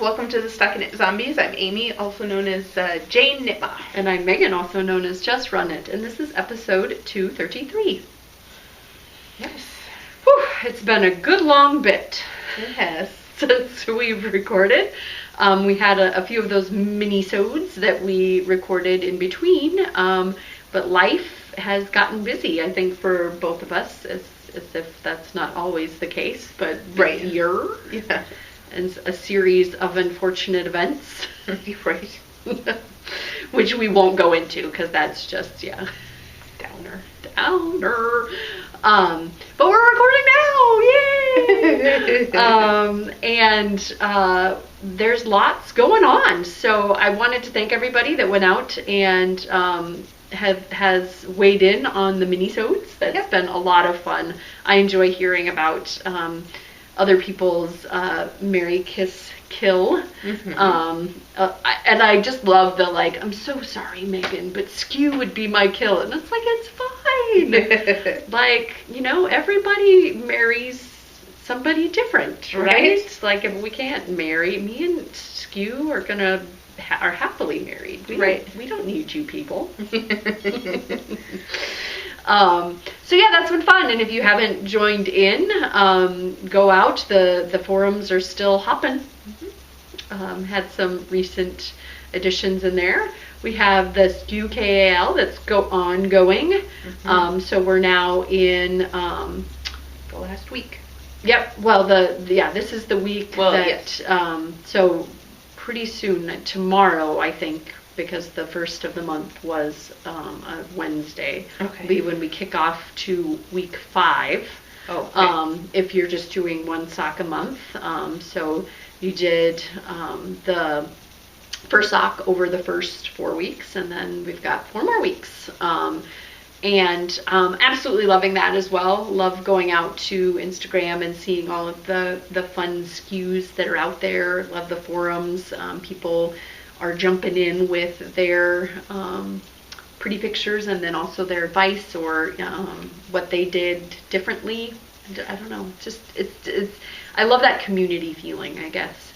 Welcome to the Stuck in It Zombies. I'm Amy, also known as Jane Nitma. And I'm Megan, also known as Just Run It. And this is episode 233. Yes. Whew, it's been a good long bit. It has. Since we've recorded. We had a few of those mini-sodes that we recorded in between. But life has gotten busy, I think, for both of us, as if that's not always the case. But right. Year. Yeah. And a series of unfortunate events. Right. Which we won't go into because that's just, Downer. But we're recording now, yay! There's lots going on. So I wanted to thank everybody that went out and has weighed in on the mini-sodes. That's been a lot of fun. I enjoy hearing about other people's Marry, Kiss, Kill. Mm-hmm. And I just love the, I'm so sorry, Megan, but skew would be my kill. And it's like, it's fine. Everybody marries somebody different, right? If we can't marry, me and skew are happily married. We don't need you people. That's been fun. And if you haven't joined in, go out. The forums are still hopping. Mm-hmm. Had some recent additions in there. We have the Skew KAL that's ongoing. Mm-hmm. So we're now in the last week. Yep. Well, this is the week yes. So pretty soon, tomorrow, I think, because the first of the month was a Wednesday. Okay. Will be when we kick off to week 5. Oh. Okay. If you're just doing one sock a month. So you did the first sock over the first 4 weeks, and then we've got 4 more weeks. Absolutely loving that as well. Love going out to Instagram and seeing all of the fun skews that are out there. Love the forums. People are jumping in with their pretty pictures and then also their advice or what they did differently. I don't know. I love that community feeling, I guess.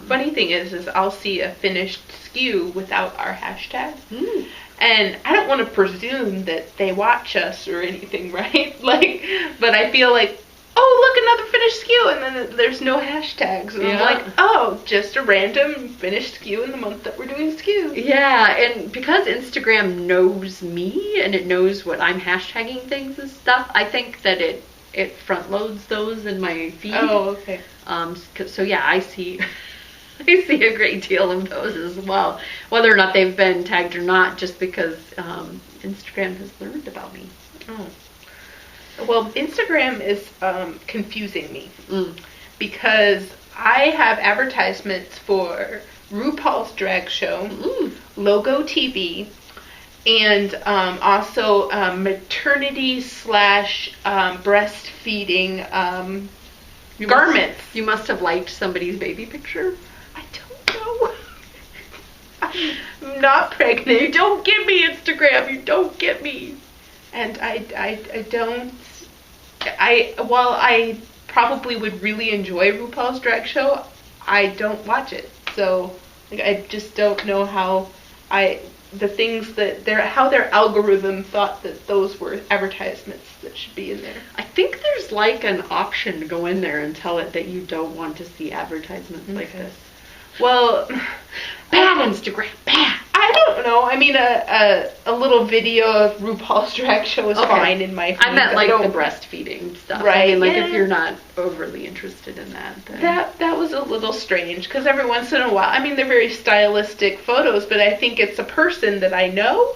Funny thing is I'll see a finished skew without our hashtag. And I don't want to presume that they watch us or anything, right? But I feel like, oh, look, another finished skew, and then there's no hashtags. And I'm like, oh, just a random finished skew in the month that we're doing skew. Yeah, and because Instagram knows me and it knows what I'm hashtagging things and stuff, I think that it front loads those in my feed. Oh, okay. So yeah, I see a great deal of those as well, whether or not they've been tagged or not, just because Instagram has learned about me. Oh. Well, Instagram is confusing me because I have advertisements for RuPaul's Drag Show, Logo TV, and also maternity / breastfeeding garments. You must have liked somebody's baby picture. I don't know. I'm not pregnant. You don't get me, Instagram. You don't get me. And I don't. While I probably would really enjoy RuPaul's Drag Show, I don't watch it. So I just don't know how how their algorithm thought that those were advertisements that should be in there. I think there's an option to go in there and tell it that you don't want to see advertisements like this. Well, bad Instagram, bad. I don't know. I mean, a little video of RuPaul's Drag Show is fine in my feed. I meant the breastfeeding stuff. Right. I mean, if you're not overly interested in that. Then. That was a little strange because every once in a while, I mean, they're very stylistic photos, but I think it's a person that I know,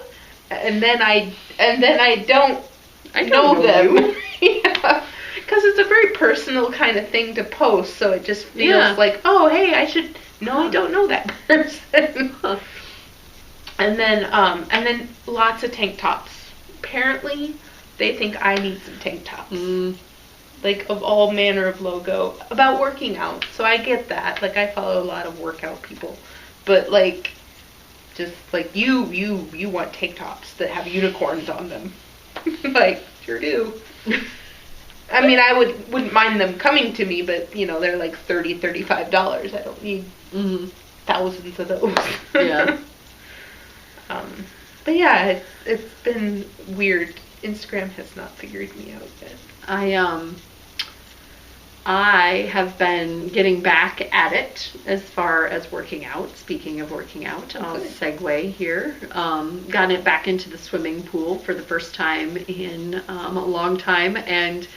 and then I don't know them. Yeah. Because it's a very personal kind of thing to post, so it just feels like, oh, hey, I should. No, I don't know that person. And then lots of tank tops. Apparently, they think I need some tank tops. Of all manner of logo. About working out. So I get that. I follow a lot of workout people. But, you want tank tops that have unicorns on them. Sure do. I mean, I wouldn't mind them coming to me, but, you know, they're like $30, $35. I don't need thousands of those. Yeah. But yeah, it's been weird. Instagram has not figured me out yet. I have been getting back at it as far as working out. Speaking of working out, I'll segue here. Got it back into the swimming pool for the first time in a long time, and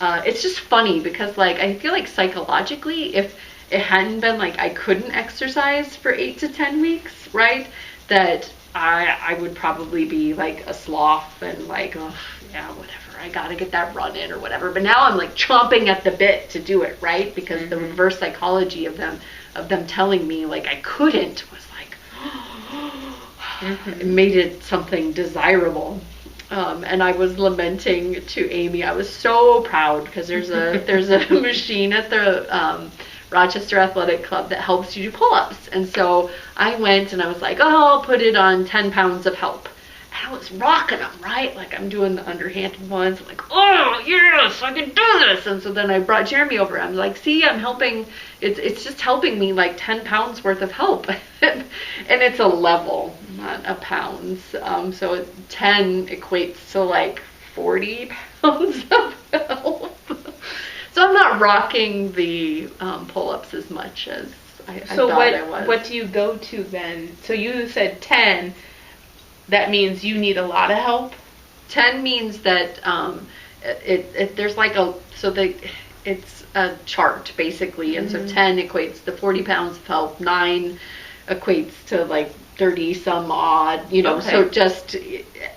it's just funny because, like, I feel like psychologically, if it hadn't been like I couldn't exercise for 8 to 10 weeks, right, that I would probably be like a sloth and like, oh yeah, whatever, I gotta get that run in or whatever. But now I'm like chomping at the bit to do it, right? Because the reverse psychology of them telling me like I couldn't was like, it made it something desirable. And I was lamenting to Amy. I was so proud because there's a machine at the Rochester Athletic Club that helps you do pull-ups. And so I went and I was like, oh, I'll put it on 10 pounds of help. And I was rocking them, right? Like I'm doing the underhanded ones. I'm like, oh, yes, I can do this. And so then I brought Jeremy over. I'm like, see, I'm helping. It's just helping me like 10 pounds worth of help. And it's a level, not a pounds. So 10 equates to like 40 pounds of help. So I'm not rocking the pull-ups as much as I thought I was. What do you go to then? So you said 10. That means you need a lot of help? 10 means that there's like it's a chart basically, and so 10 equates to 40 pounds of help, 9 equates to like 30 some odd, you know. Okay. So just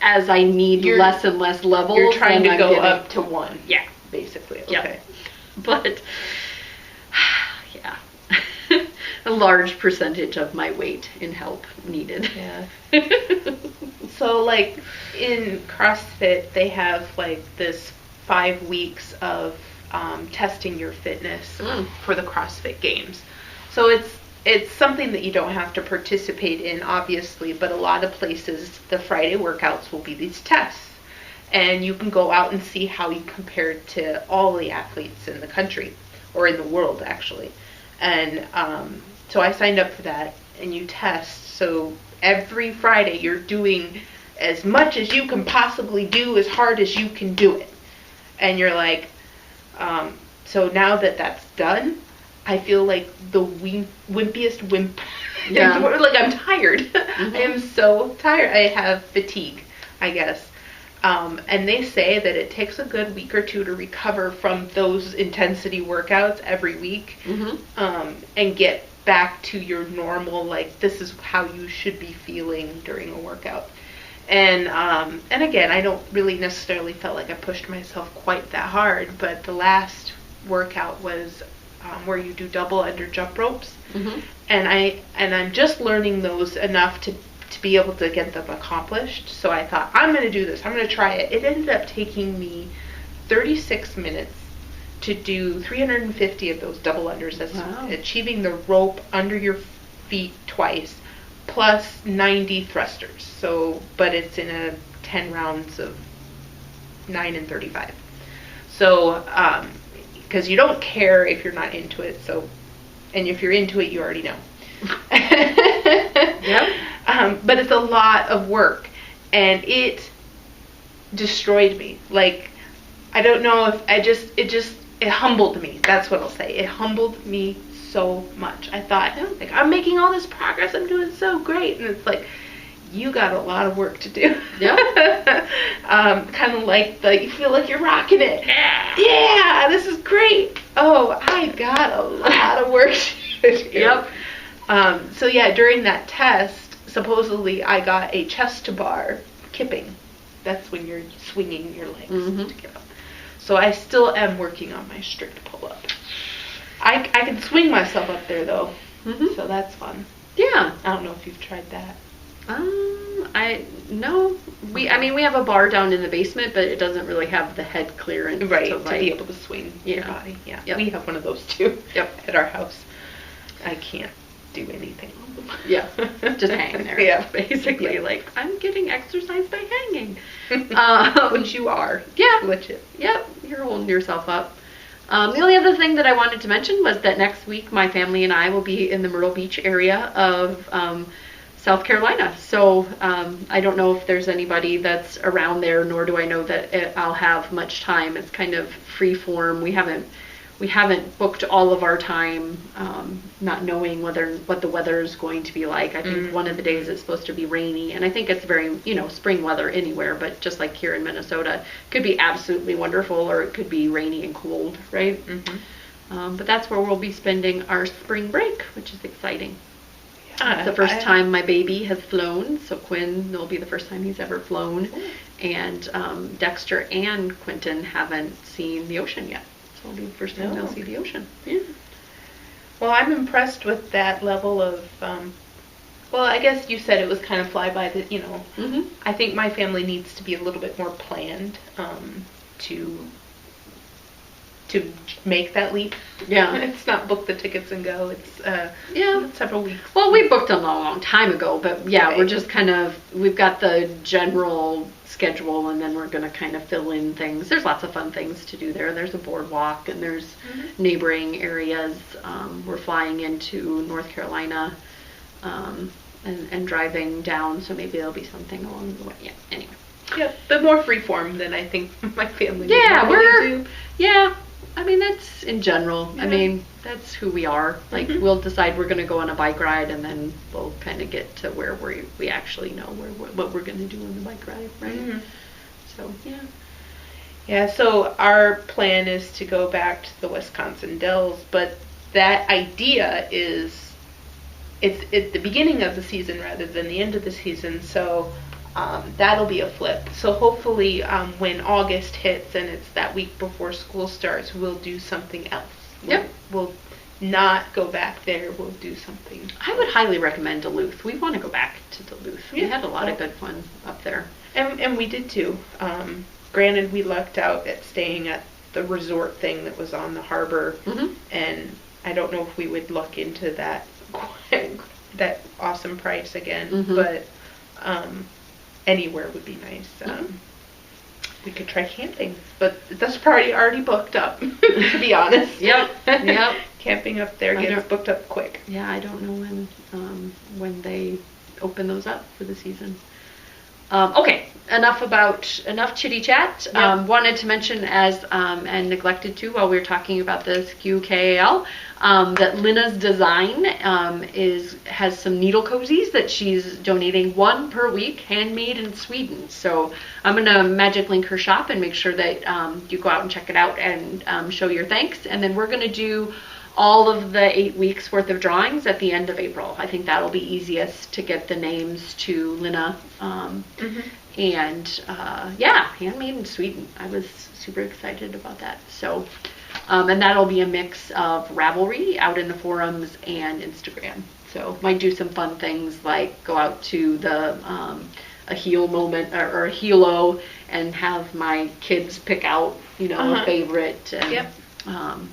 as I need less and less levels, you're trying to go up to 1. Yeah, basically. Okay. Yeah. But yeah, a large percentage of my weight in help needed. Yeah. So like in CrossFit, they have like this 5 weeks of testing your fitness for the CrossFit Games. So it's something that you don't have to participate in, obviously, but a lot of places, the Friday workouts will be these tests. And you can go out and see how you compared to all the athletes in the country, or in the world, actually. And so I signed up for that, and you test. So every Friday you're doing as much as you can possibly do, as hard as you can do it. And you're like, so now that that's done, I feel like the wimpiest wimp. Yeah. Like I'm tired. I am so tired. I have fatigue, I guess. And they say that it takes a good week or two to recover from those intensity workouts every week, and get back to your normal, like, this is how you should be feeling during a workout. And again, I don't really necessarily felt like I pushed myself quite that hard, but the last workout was where you do double under jump ropes, and I'm just learning those enough to be able to get them accomplished. So I thought, I'm going to do this. I'm going to try it. It ended up taking me 36 minutes to do 350 of those double unders. That's achieving the rope under your feet twice, plus 90 thrusters. So, but it's in a 10 rounds of 9 and 35. So, because you don't care if you're not into it. So, and if you're into it, you already know. Yep. But it's a lot of work, and it destroyed me. Like, I don't know if it humbled me. That's what I'll say. It humbled me so much. I thought, like, I'm making all this progress. I'm doing so great. And it's like, you got a lot of work to do. Yeah. Kind of like you feel like you're rocking it. Yeah. Yeah, this is great. Oh, I got a lot of work to do. Yep. So yeah, during that test, supposedly I got a chest to bar kipping. That's when you're swinging your legs to get up. So I still am working on my strict pull-up. I can swing myself up there though, so that's fun. Yeah. I don't know if you've tried that. We have a bar down in the basement, but it doesn't really have the head clearance to be able to swing your body. Yeah. Yep. We have one of those too. Yep. At our house. I can't do anything on them. Yeah, just hang there. Yeah. Basically, Yeah. like, I'm getting exercise by hanging. Which you are. Yeah. Legit. Yep, you're holding yourself up. The only other thing that I wanted to mention was that next week my family and I will be in the Myrtle Beach area of South Carolina. So I don't know if there's anybody that's around there, nor do I know that I'll have much time. It's kind of free form. We haven't booked all of our time, not knowing what the weather is going to be like. I think one of the days it's supposed to be rainy, and I think it's very, spring weather anywhere, but just like here in Minnesota, it could be absolutely wonderful, or it could be rainy and cold, right? Mm-hmm. But that's where we'll be spending our spring break, which is exciting. Yeah, it's the first time my baby has flown, so Quinn will be the first time he's ever flown, and Dexter and Quentin haven't seen the ocean yet. So it'll be the first time they'll see the ocean. Yeah. Well, I'm impressed with that level of, well, I guess you said it was kind of fly by the, Mm-hmm. I think my family needs to be a little bit more planned to make that leap. Yeah. It's not book the tickets and go. It's several weeks. Well, we booked them a long time ago, but yeah, Right. we're just we've got the general schedule, and then we're going to kind of fill in things. There's lots of fun things to do there. There's a boardwalk, and there's neighboring areas. We're flying into North Carolina and driving down, so maybe there'll be something along the way. Yeah, anyway. Yeah, but more freeform than I think my family Yeah, would do. Yeah, I mean, that's in general. Yeah. I mean, that's who we are. Like, we'll decide we're going to go on a bike ride, and then we'll kind of get to where we actually know what we're going to do on the bike ride, right? So, yeah. Yeah, so our plan is to go back to the Wisconsin Dells, but that idea it's at the beginning of the season rather than the end of the season, so that'll be a flip. So hopefully when August hits and it's that week before school starts, we'll do something else. Yep. We'll not go back there. We'll do something. I would highly recommend Duluth. We want to go back to Duluth. We Yeah. had a lot of good fun up there. And we did too. Granted, we lucked out at staying at the resort thing that was on the harbor, and I don't know if we would luck into that awesome price again, but anywhere would be nice. We could try camping, but that's probably already booked up, to be honest. Yep. Camping up there gets booked up quick. Yeah, I don't know when they open those up for the season. Okay, enough chitty chat. Yep. Wanted to mention and neglected to while we were talking about the KAL, that Lina's Design has some needle cozies that she's donating, one per week, handmade in Sweden. So I'm gonna magic link her shop and make sure that you go out and check it out and show your thanks. And then we're gonna do all of the 8 weeks worth of drawings at the end of April. I think that'll be easiest to get the names to Lina. And handmade in Sweden. I was super excited about that. So, and that'll be a mix of Ravelry out in the forums and Instagram. So might do some fun things like go out to the a heel moment or a Hilo and have my kids pick out a favorite. And,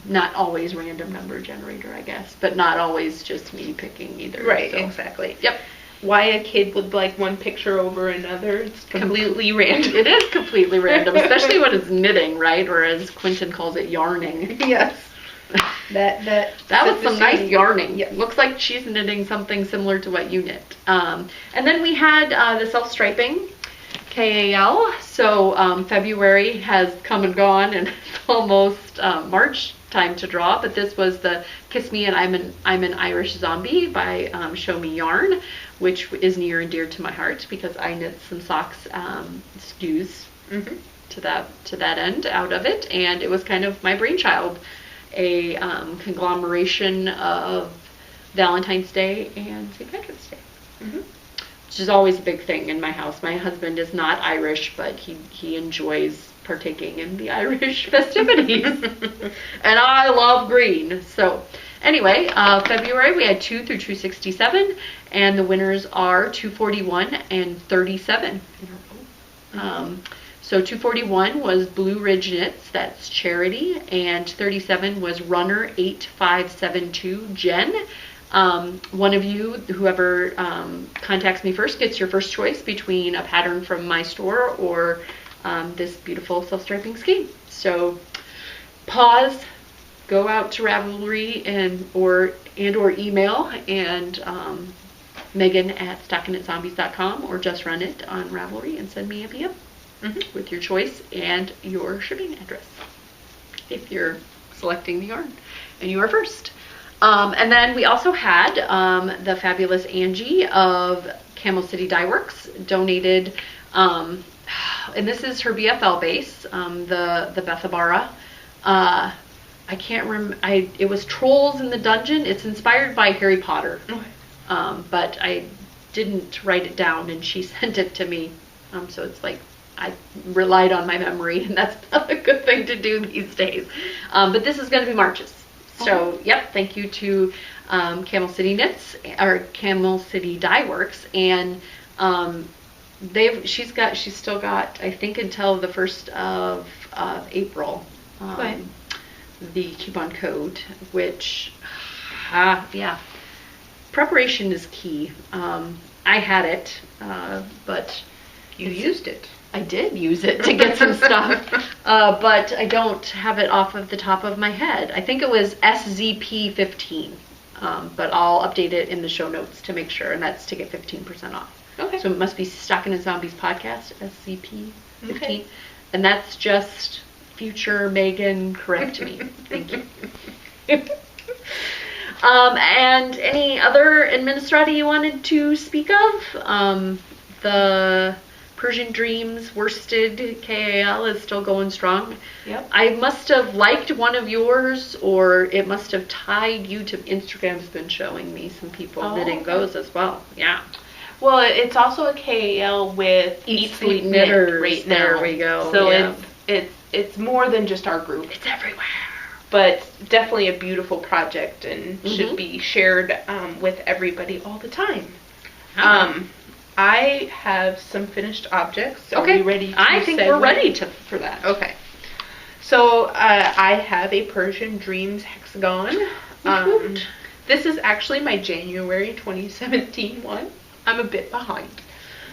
not always random number generator, I guess, but not always just me picking either. Right, so. exactly. Yep. Why a kid would like one picture over another, it's completely random. It is completely random, especially when it's knitting, right? Or as Quentin calls it, yarning. Yes. That was some nice yarning. Yeah. Looks like she's knitting something similar to what you knit. And then we had the self-striping KAL. So February has come and gone, and it's almost March time to draw. But this was the Kiss Me and I'm an Irish Zombie by Show Me Yarn, which is near and dear to my heart because I knit some socks SKUs to that end out of it, and it was kind of my brainchild, a conglomeration of Valentine's Day and St. Patrick's Day. Which is always a big thing in my house. My husband is not Irish, but he enjoys partaking in the Irish festivities. And I love green. So anyway, February we had 2 through 267, and the winners are 241 and 37 in a row. So 241 was Blue Ridge Knits, that's Charity, and 37 was Runner 8572 Jen. One of you, whoever contacts me first, gets your first choice between a pattern from my store or this beautiful self-striping skein. So pause, go out to Ravelry or email and Megan at stockingknitzombies.com or just run it on Ravelry and send me a PM with your choice and your shipping address if you're selecting the yarn and you are first. And then we also had the fabulous Angie of Camel City Dye Works donated, and this is her BFL base, the Bethabara. I can't remember. It was Trolls in the Dungeon. It's inspired by Harry Potter, but I didn't write it down, and she sent it to me. So it's like I relied on my memory, and that's not a good thing to do these days. But this is going to be March's. So yep, thank you to Camel City Knits or Camel City Dye Works, and she's still got, I think, until the 1st of April. The coupon code, which, yeah, preparation is key. I had it, but you used it. I did use it to get some stuff, but I don't have it off of the top of my head. I think it was SZP15, but I'll update it in the show notes to make sure, and that's to get 15% off. Okay. So it must be Stocking and Zombies podcast, SZP15, okay. And that's just future Megan, correct me. Thank you. And any other administrati you wanted to speak of? The Persian Dreams worsted KAL is still going strong. Yep. I must have liked one of yours, or it must have tied you to Instagram's been showing me some people knitting those as well. Yeah. Well, it's also a KAL with Eat Sleep Knit right now. There we go. So yeah. it's more than just our group. It's everywhere. But definitely a beautiful project and should be shared with everybody all the time. I have some finished objects. Are we ready to I think we're ready for that. Okay. So I have a Persian Dreams hexagon. This is actually my January 2017 one. I'm a bit behind.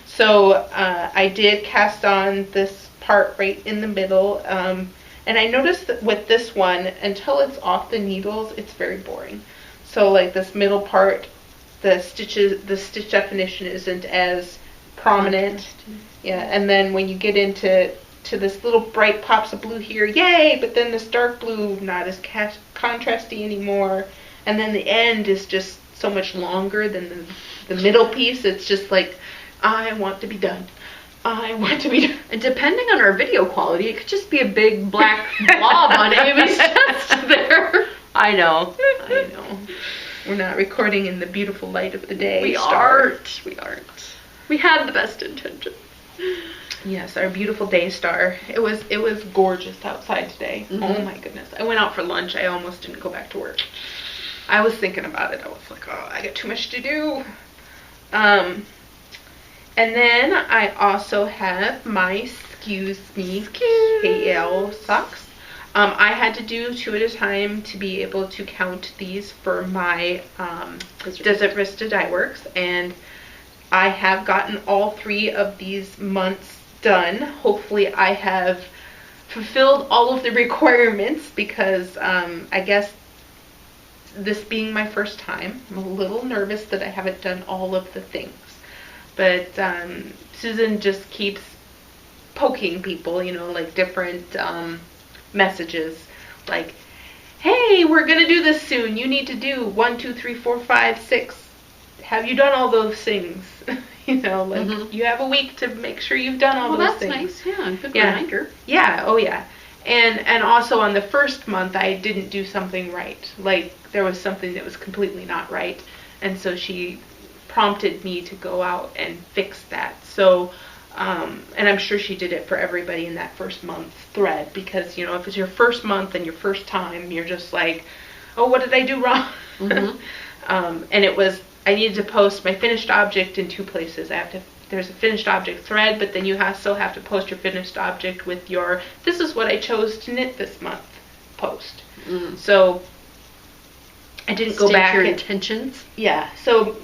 So I did cast on this part right in the middle. And I noticed that with this one, until it's off the needles, it's very boring. So like this middle part, the stitch definition isn't as prominent. Yeah, and then when you get into this little bright pops of blue here, yay! But then this dark blue, not as contrasty anymore. And then the end is just so much longer than the middle piece. It's just like, I want to be done. I want to be. And depending on our video quality, it could just be a big black blob on Amy's chest there. I know. We're not recording in the beautiful light of the day. We aren't. We had the best intentions. Yes, our beautiful day star. It was gorgeous outside today. Oh my goodness. I went out for lunch. I almost didn't go back to work. I was thinking about it. I was like, oh, I got too much to do. And then I also have my Excuse Me KAL socks. I had to do 2 at a time to be able to count these for my Desert Vista Dye Works, and I have gotten all 3 of these months done. Hopefully I have fulfilled all of the requirements because I guess this being my first time, I'm a little nervous that I haven't done all of the things. But Susan just keeps poking people, like different messages, like, hey, we're going to do this soon. You need to do 1, 2, 3, 4, 5, 6. Have you done all those things? You have a week to make sure you've done all those things. That's nice. Yeah, good reminder. Yeah, oh yeah. And also on the first month, I didn't do something right. Like, there was something that was completely not right. And so she prompted me to go out and fix that. So, and I'm sure she did it for everybody in that first month thread, because, if it's your first month and your first time, you're just like, oh, what did I do wrong? And I needed to post my finished object in 2 places. There's a finished object thread, but then you still have to post your finished object with your, this is what I chose to knit this month post. So I didn't go State back your and, intentions. yeah, so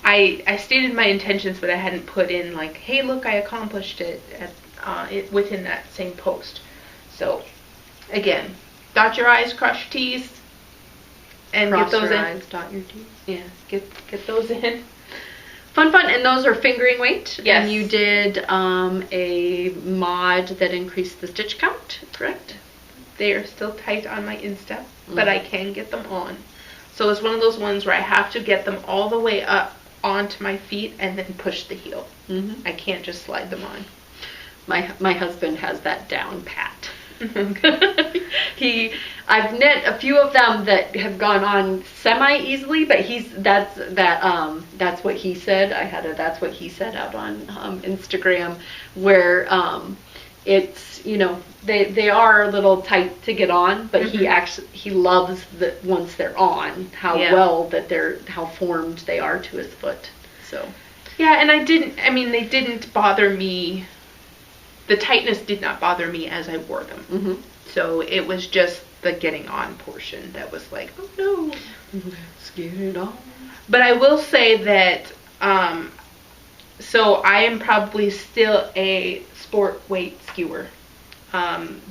I stated my intentions, but I hadn't put in like, hey, look, I accomplished it within that same post. So again, dot your I's, cross your T's, and Cross get those your in. I's, dot your T's. Yeah, get those in. Fun, and those are fingering weight. Yes. And you did a mod that increased the stitch count, correct? They are still tight on my instep, but I can get them on. So it's one of those ones where I have to get them all the way up onto my feet and then push the heel. Mm-hmm. I can't just slide them on. My husband has that down pat. I've knit a few of them that have gone on semi easily, but that's what he said. That's what he said out on Instagram, where it's, they are a little tight to get on, but he loves that once they're on, how formed they are to his foot. So yeah, and they didn't bother me. The tightness did not bother me as I wore them. Mm-hmm. So it was just the getting on portion that was like, oh no, let's get it on. But I will say that, so I am probably still a sport weight skewer.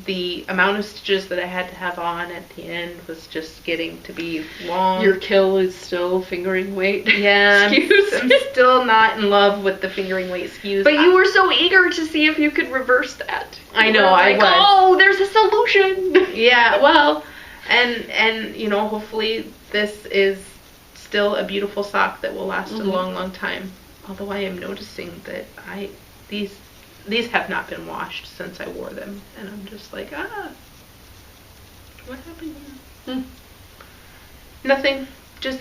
The amount of stitches that I had to have on at the end was just getting to be long. Your kill is still fingering weight. Yeah, I'm still not in love with the fingering weight skews. But you were so eager to see if you could reverse that. I know, I was. Oh, there's a solution. Yeah, well, and hopefully this is still a beautiful sock that will last a long, long time. Although I am noticing that these have not been washed since I wore them, and I'm just like, what happened here? Nothing, just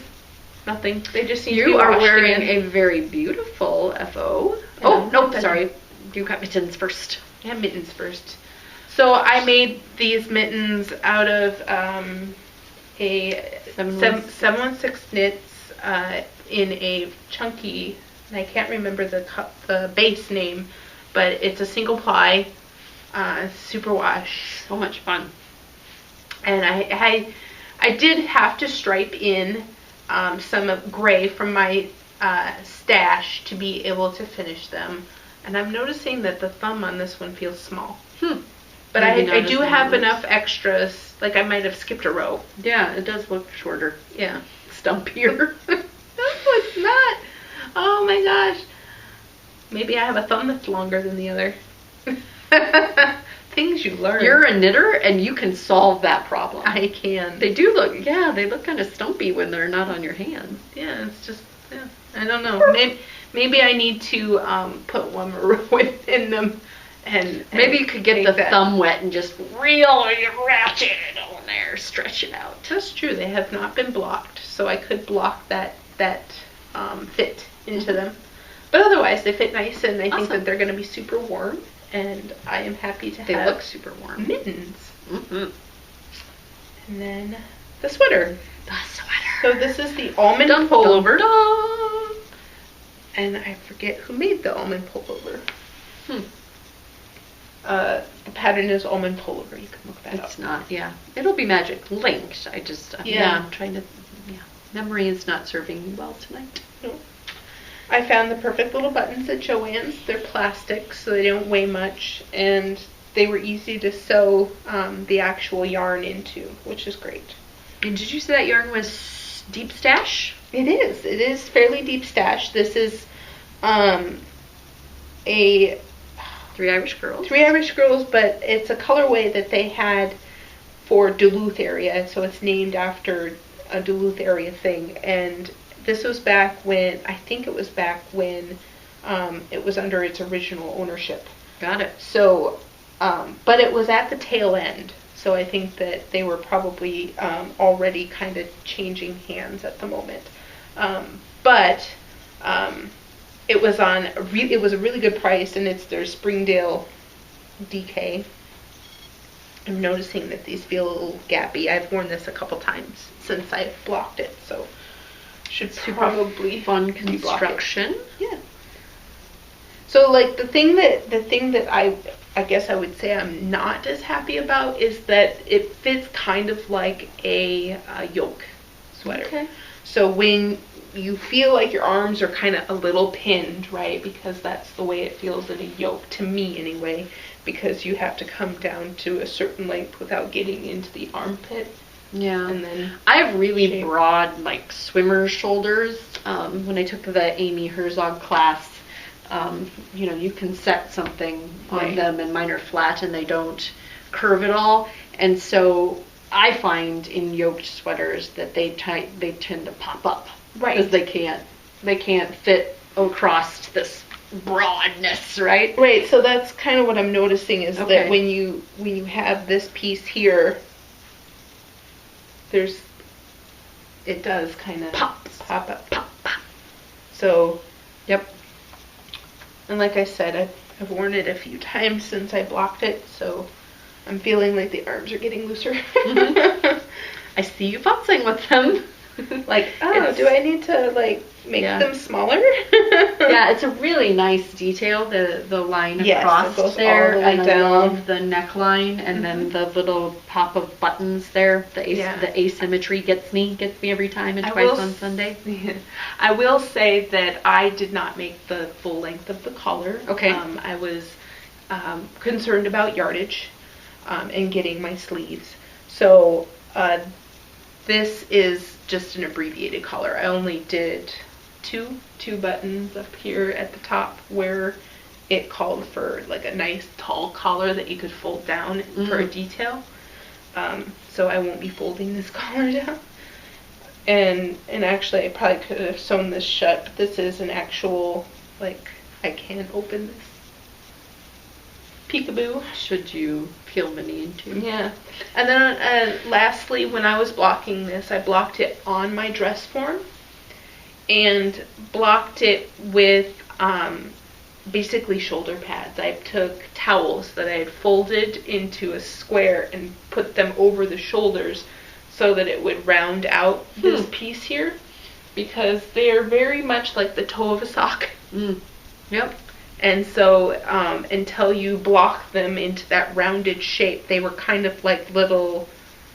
nothing. They just seem to be You are washed wearing again. a very beautiful FO. Yeah. Oh, no, sorry. You got mittens first. Yeah, mittens first. So I made these mittens out of a 716 knits in a chunky, and I can't remember the base name, but it's a single ply, super wash. So much fun. And I did have to stripe in some gray from my stash to be able to finish them. And I'm noticing that the thumb on this one feels small. But I do have enough extras. Like I might have skipped a row. Yeah, it does look shorter. Yeah. Stumpier. No, it's not. Oh my gosh. Maybe I have a thumb that's longer than the other. Things you learn. You're a knitter and you can solve that problem. I can. They look kind of stumpy when they're not on your hands. Yeah, it's just, I don't know. Maybe I need to put one more row in them. And maybe you could get the thumb wet and just really ratchet it on there, stretch it out. That's true. They have not been blocked, so I could block that fit into them. But otherwise, they fit nice, and I think that they're going to be super warm. And I am happy to have. They look super warm. Mittens. And then the sweater. So this is the almond pullover. And I forget who made the almond pullover. The pattern is almond pullover. You can look that up. It's not, it'll be magic linked. I'm trying to, memory is not serving me well tonight. No. I found the perfect little buttons at Joann's. They're plastic, so they don't weigh much, and they were easy to sew the actual yarn into, which is great. And did you say that yarn was deep stash? It is. It is fairly deep stash. This is a Three Irish Girls. Three Irish Girls, but it's a colorway that they had for Duluth area, so it's named after a Duluth area thing. And this was back when, I think it was back when it was under its original ownership. Got it. So, but it was at the tail end. So I think that they were probably already kind of changing hands at the moment. But it was it was a really good price, and it's their Springdale DK. I'm noticing that these feel a little gappy. I've worn this a couple times since I blocked it, so should probably fun construction. Yeah. So like the thing that I guess I would say I'm not as happy about is that it fits kind of like a yoke. sweater. Okay. So when you feel like your arms are kind of a little pinned, right? Because that's the way it feels in a yoke, to me anyway, because you have to come down to a certain length without getting into the armpit. Yeah. And then I have really shape. broad, like, swimmer shoulders. When I took the Amy Herzog class, you can set something on Right. them, and mine are flat and they don't curve at all. And so I find in yoked sweaters that they tend to pop up. Right. Because they can't fit across this broadness, right? Right, so that's kind of what I'm noticing is Okay. that when you have this piece here, it does kind of pop up. Pop, pop. So, Yep. and like I said, I've worn it a few times since I blocked it, so I'm feeling like the arms are getting looser. Mhm. I see you futzing with them. Like, do I need to, like, make them smaller? Yeah, it's a really nice detail, the line Yes, across it goes there. all the way And down. I love the neckline, and then the little pop of buttons there. The asymmetry gets me every time, and twice on Sunday. I will say that I did not make the full length of the collar. Okay. I was concerned about yardage and getting my sleeves. So this is just an abbreviated collar. I only did two buttons up here at the top where it called for like a nice tall collar that you could fold down for a detail. So I won't be folding this collar down. And actually I probably could have sewn this shut, but this is an actual, like, I can open this. Peekaboo. Should you feel the need to. Yeah. And then lastly, when I was blocking this, I blocked it on my dress form and blocked it with basically shoulder pads. I took towels that I had folded into a square and put them over the shoulders so that it would round out this piece here, because they're very much like the toe of a sock. Yep. And so until you block them into that rounded shape, they were kind of like little,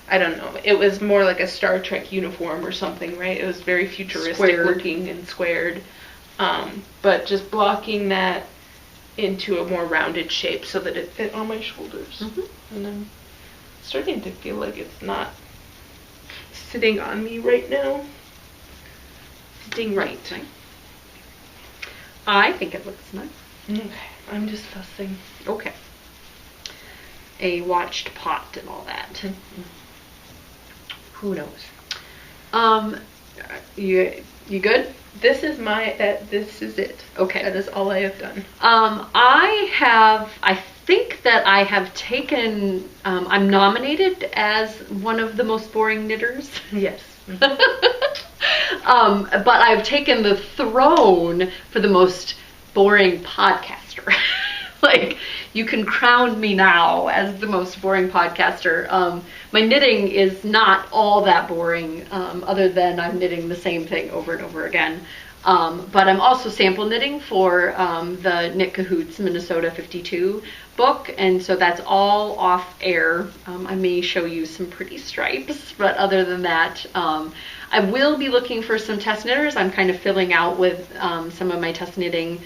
I don't know, it was more like a Star Trek uniform or something, right? It was very futuristic looking and squared. But just blocking that into a more rounded shape so that it fit on my shoulders. And I'm starting to feel like it's not sitting on me right now. Sitting right. I think it looks nice. Okay, I'm just fussing. Okay. A watched pot and all that. Who knows? You good? This is it. Okay. That is all I have done. I think that I have taken, I'm nominated as one of the most boring knitters. Yes. But I've taken the throne for the most boring podcaster. Like, you can crown me now as the most boring podcaster. My knitting is not all that boring, other than I'm knitting the same thing over and over again. But I'm also sample knitting for the Knit Cahoots Minnesota 52 book, and so that's all off air. I may show you some pretty stripes, but other than that, I will be looking for some test knitters. I'm kind of filling out with some of my test knitting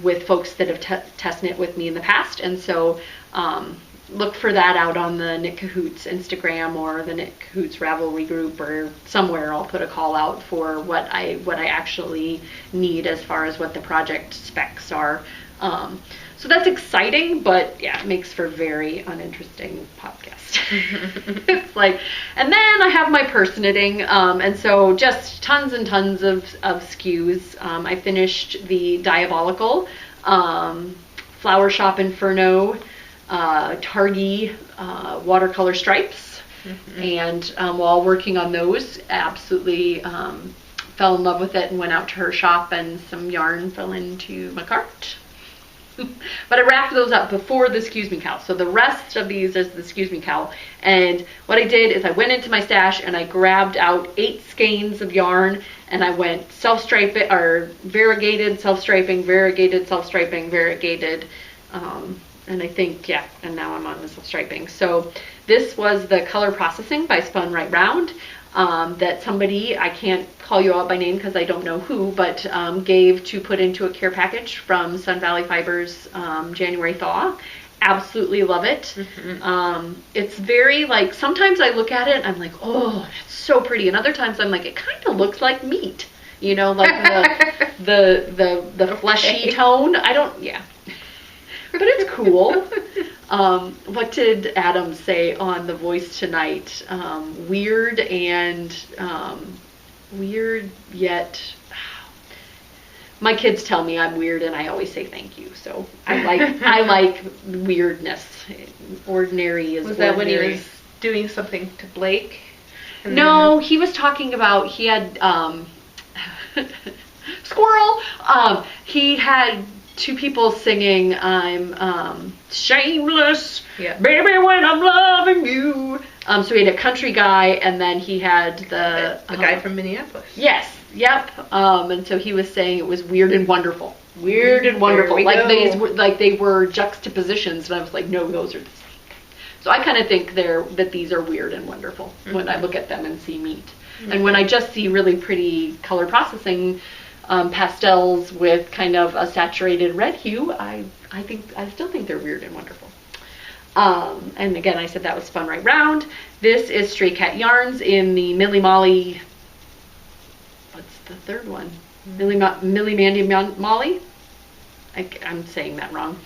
with folks that have test knit with me in the past, and so look for that out on the Knit Cahoots Instagram or the Knit Cahoots Ravelry group or somewhere. I'll put a call out for what I actually need as far as what the project specs are. So that's exciting, but yeah, it makes for a very uninteresting podcast. It's like, and then I have my purse knitting, and so just tons and tons of SKUs. I finished the Diabolical, Flower Shop Inferno, Targi watercolor stripes, and while working on those, absolutely fell in love with it and went out to her shop, and some yarn fell into my cart. But I wrapped those up before the Excuse Me KAL. So the rest of these is the Excuse Me KAL. And what I did is I went into my stash and I grabbed out 8 skeins of yarn, and I went self-striping, or variegated, self-striping, variegated, self-striping, variegated. And I think, yeah, and now I'm on the self-striping. So this was the color processing by Spun Right Round. that somebody, I can't call you out by name because I don't know who, but gave to put into a care package from Sun Valley Fibers January Thaw. Absolutely love it. It's very like, sometimes I look at it and I'm like, oh, it's so pretty, and other times I'm like, it kind of looks like meat, you know, like the fleshy tone. I don't, yeah, but it's cool. What did Adam say on The Voice tonight? Weird and weird yet. My kids tell me I'm weird, and I always say thank you. So I like weirdness. Ordinary is. Was ordinary. that when he was doing something to Blake? No, he was talking about, he had squirrel. He had two people singing, I'm shameless, baby, when I'm loving you. So he had a country guy, and then he had the guy from Minneapolis. Yes, yep. And so he was saying it was weird and wonderful. Weird and wonderful. Like they were juxtapositions, and I was like, no, those are the same. So I kind of think that these are weird and wonderful when I look at them and see meat. And when I just see really pretty color processing pastels with kind of a saturated red hue, I still think they're weird and wonderful. And again, I said that was spun right round. This is Stray Cat Yarns in the Millie Molly. What's the third one? Millie Mandy Molly. I'm saying that wrong.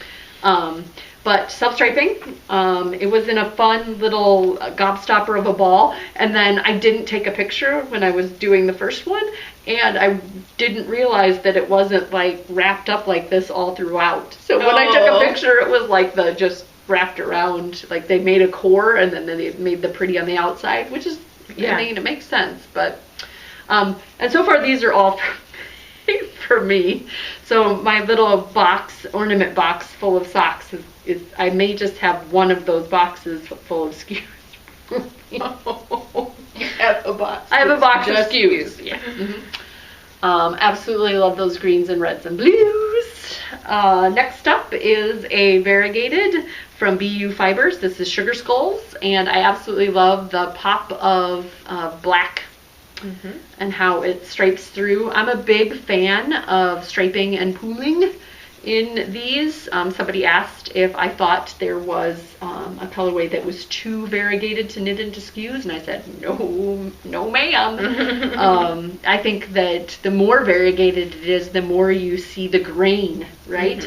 But self-striping. It was in a fun little gobstopper of a ball, and then I didn't take a picture when I was doing the first one, and I didn't realize that it wasn't like wrapped up like this all throughout. So when I took a picture, it was like the just wrapped around, like they made a core and then they made the pretty on the outside, which is, I mean, it makes sense. But and so far these are all for me. So my little ornament box full of socks is I may just have one of those boxes full of SKUs. You have a box. I have a box of SKUs. Yeah. Absolutely love those greens and reds and blues. Next up is a variegated from BU Fibers. This is Sugar Skulls, and I absolutely love the pop of black and how it stripes through. I'm a big fan of striping and pooling in these. Somebody asked if I thought there was a colorway that was too variegated to knit into SKUs, and I said no ma'am. I think that the more variegated it is, the more you see the grain, right,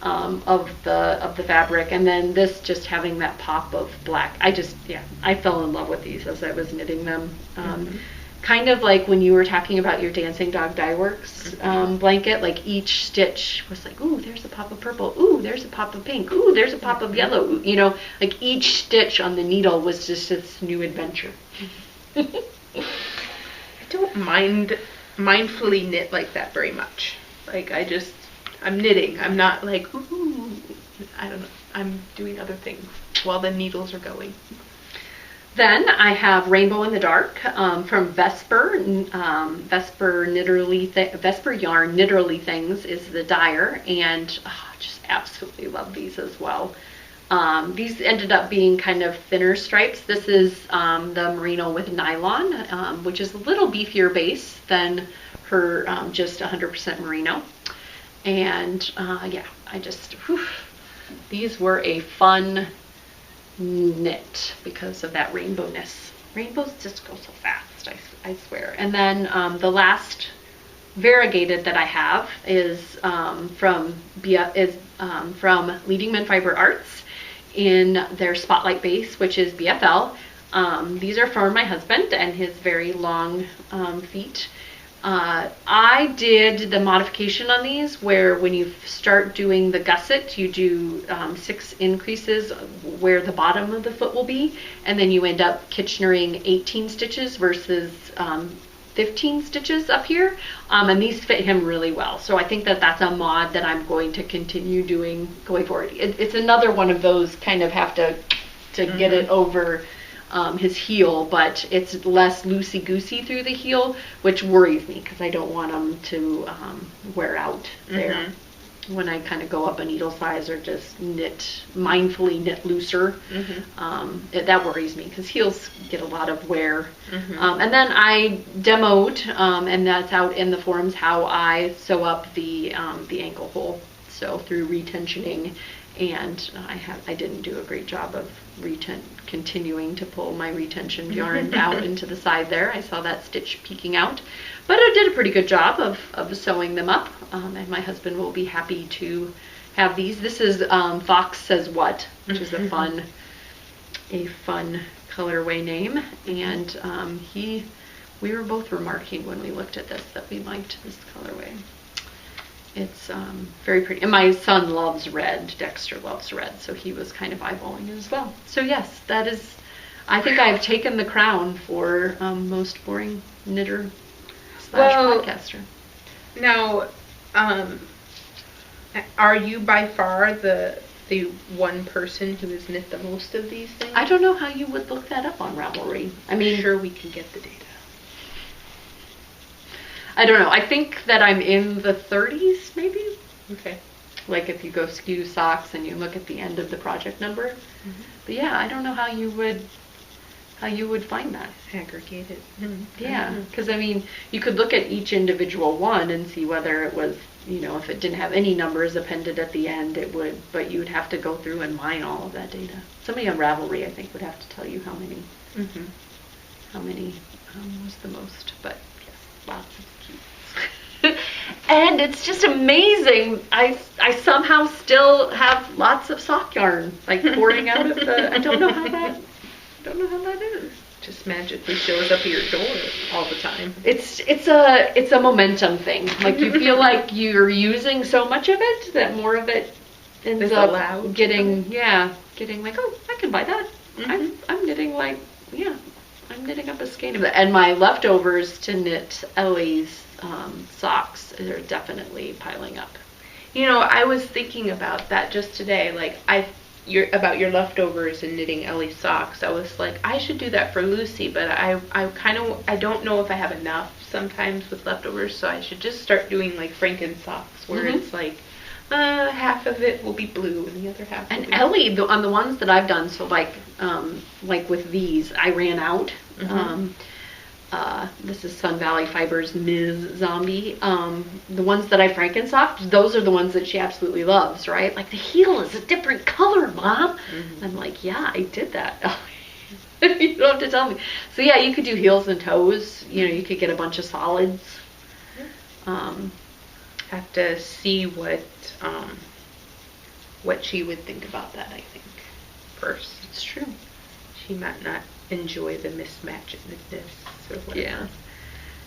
of the fabric. And then this just having that pop of black, I fell in love with these as I was knitting them. Kind of like when you were talking about your Dancing Dog Dye Works blanket, like each stitch was like, ooh, there's a pop of purple, ooh, there's a pop of pink, ooh, there's a pop of yellow, you know, like each stitch on the needle was just this new adventure. I don't mindfully knit like that very much. Like I'm knitting. I'm not like, ooh, I don't know. I'm doing other things while the needles are going. Then I have Rainbow in the Dark from Vesper. Vesper Yarn Knitterly Things is the dyer, and just absolutely love these as well. These ended up being kind of thinner stripes. This is the merino with nylon, which is a little beefier base than her just 100% merino. And these were a fun knit because of that rainbowness. Rainbows just go so fast, I swear. And then the last variegated that I have is from Leading Men Fiber Arts in their Spotlight base, which is BFL. These are for my husband and his very long feet. I did the modification on these where when you start doing the gusset, you do 6 increases where the bottom of the foot will be, and then you end up Kitchenering 18 stitches versus 15 stitches up here, and these fit him really well. So I think that that's a mod that I'm going to continue doing going forward. It's another one of those kind of have to get it over his heel, but it's less loosey-goosey through the heel, which worries me because I don't want them to wear out there. when I kind of go up a needle size or just mindfully knit looser. That worries me because heels get a lot of wear. And then I demoed, and that's out in the forums, how I sew up the ankle hole. So through retensioning, and I didn't do a great job of continuing to pull my retention yarn out into the side there. I saw that stitch peeking out, but I did a pretty good job of sewing them up, and my husband will be happy to have these. This is Fox Says What, which is a fun colorway name, and we were both remarking when we looked at this that we liked this colorway. It's very pretty. And my son loves red. Dexter loves red. So he was kind of eyeballing it as well. So yes, that is, I think I've taken the crown for most boring knitter / podcaster. Now, are you by far the one person who has knit the most of these things? I don't know how you would look that up on Ravelry. I mean, sure, we can get the data. I don't know. I think that I'm in the 30s, maybe. Okay. Like if you go skew socks and you look at the end of the project number. But yeah, I don't know how you would find that. Aggregate it. Yeah, because I mean, you could look at each individual one and see whether it was, if it didn't have any numbers appended at the end, it would. But you would have to go through and mine all of that data. Somebody on Ravelry, I think, would have to tell you how many. How many was the most? But yes, lots of. And it's just amazing. I somehow still have lots of sock yarn like pouring out of the. I don't know how that is. Just magically shows up at your door all the time. It's a momentum thing. Like you feel like you're using so much of it that more of it ends up getting like, oh, I can buy that. I'm knitting I'm knitting up a skein of that. And my leftovers to knit Ellie's socks are definitely piling up. I was thinking about that just today. Like about your leftovers and knitting Ellie's socks. I was like, I should do that for Lucy, but I don't know if I have enough sometimes with leftovers, so I should just start doing like Franken socks, where it's like half of it will be blue and the other half. And Ellie, on the ones that I've done, so like with these, I ran out. This is Sun Valley Fibers Ms. Zombie. The ones that I Frankensocked, those are the ones that she absolutely loves, right? Like the heel is a different color, Mom. I'm like, yeah, I did that. You don't have to tell me. So yeah, you could do heels and toes. You could get a bunch of solids. Have to see what she would think about that, I think, first. It's true. She might not enjoy the mismatchedness or whatever. Yeah.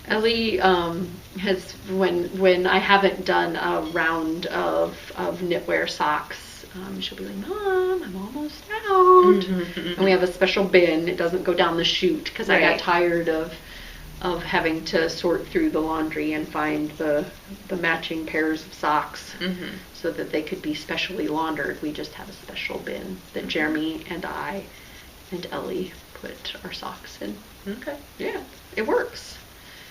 Ellie has, when I haven't done a round of knitwear socks, she'll be like, Mom, I'm almost out. And we have a special bin. It doesn't go down the chute because I got tired of having to sort through the laundry and find the matching pairs of socks so that they could be specially laundered. We just have a special bin that Jeremy and I and Ellie put our socks in. Okay. Yeah, it works.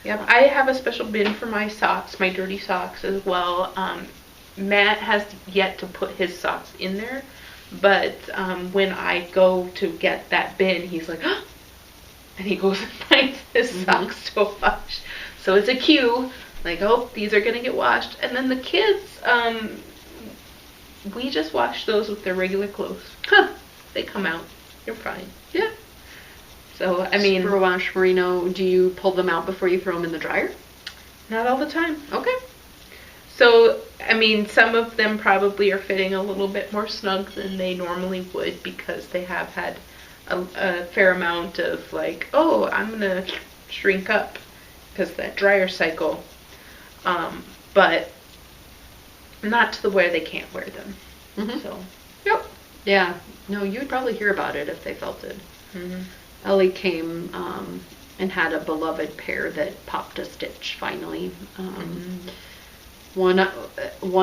Yep. I have a special bin for my socks, my dirty socks as well. Matt has yet to put his socks in there, but when I go to get that bin, he's like, oh! And he goes and finds his socks to wash. So it's a cue, like, oh, these are going to get washed. And then the kids, we just wash those with their regular clothes. They come out. You're fine. Yeah. So, I mean... Super wash merino, do you pull them out before you throw them in the dryer? Not all the time. Okay. So, I mean, some of them probably are fitting a little bit more snug than they normally would because they have had a fair amount of like, oh, I'm going to shrink up because that dryer cycle. But not to the where they can't wear them. So, yep. Yeah. No, you would probably hear about it if they felt it. Ellie came and had a beloved pair that popped a stitch finally. one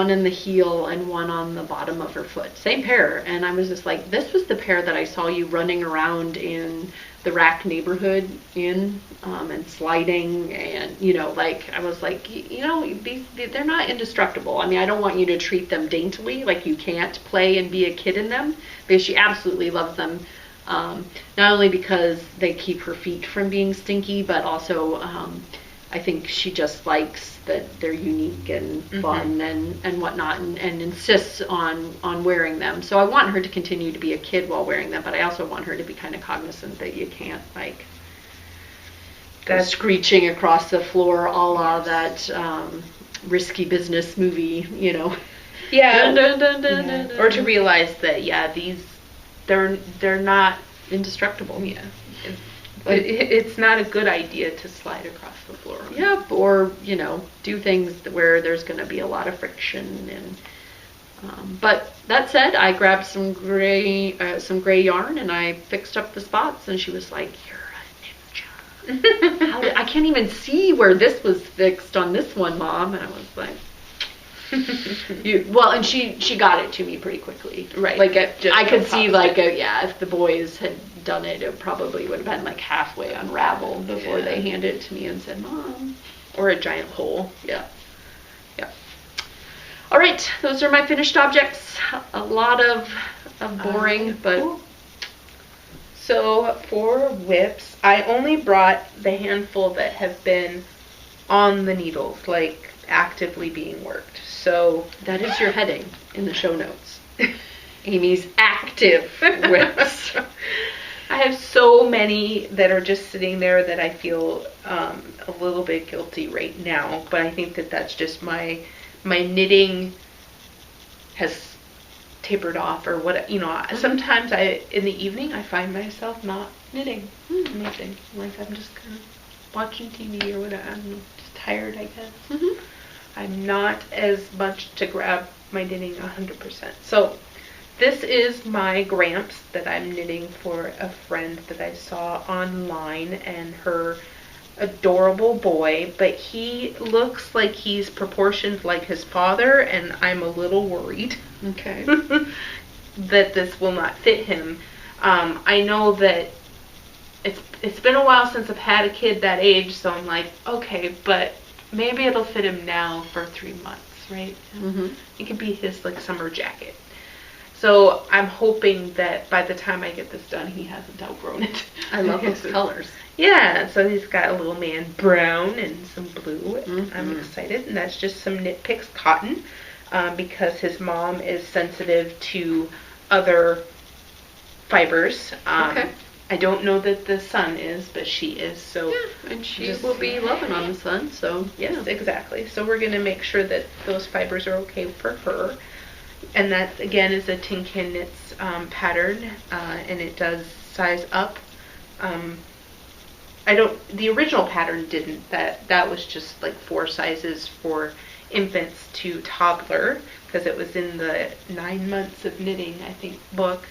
in the heel and one on the bottom of her foot. Same pair. And I was just like, this was the pair that I saw you running around in the Rack neighborhood in, and sliding, and I was like, they're not indestructible. I mean, I don't want you to treat them daintily, like you can't play and be a kid in them, because she absolutely loves them. Not only because they keep her feet from being stinky, but also I think she just likes that they're unique and fun and whatnot, and insists on wearing them. So I want her to continue to be a kid while wearing them, but I also want her to be kind of cognizant that you can't go screeching across the floor a la that Risky Business movie, Yeah. Dun, dun, dun, dun, dun, dun. Or to realize that, they're not indestructible. Yeah. It's not a good idea to slide across the floor. Yep, or do things where there's going to be a lot of friction. And but that said, I grabbed some gray yarn and I fixed up the spots, and she was like, "You're a ninja." I can't even see where this was fixed on this one, Mom. And I was like, and she got it to me pretty quickly. Right. I could see if the boys had done it, it probably would have been halfway unraveled before they handed it to me and said, "Mom." Or a giant hole. Yeah. All right, those are my finished objects. A lot of boring, but cool. So for whips, I only brought the handful that have been on the needles, actively being worked. So that is your heading in the show notes. Amy's active whips. I have so many that are just sitting there that I feel a little bit guilty right now, but I think that's just my knitting has tapered off, or what, sometimes in the evening I find myself not knitting anything. I'm just kind of watching TV or whatever. I'm just tired, I guess. I'm not as much to grab my knitting 100%. So this is my Gramps that I'm knitting for a friend that I saw online, and her adorable boy, but he looks like he's proportioned like his father, and I'm a little worried. Okay. That this will not fit him. I know that it's been a while since I've had a kid that age, so I'm like, okay, but maybe it'll fit him now for 3 months, right? It could be his summer jacket. So I'm hoping that by the time I get this done, he hasn't outgrown it. I love those colors. Yeah, so he's got a little man brown and some blue. I'm excited, and that's just some Knit Picks cotton, because his mom is sensitive to other fibers. Okay. I don't know that the sun is, but she is. So and she will be loving on the sun. So yes, exactly. So we're going to make sure that those fibers are okay for her. And that, again, is a Tin Can Knits pattern, and it does size up. The original pattern didn't. That was just 4 sizes for infants to toddler, because it was in the 9 months of knitting, I think, book.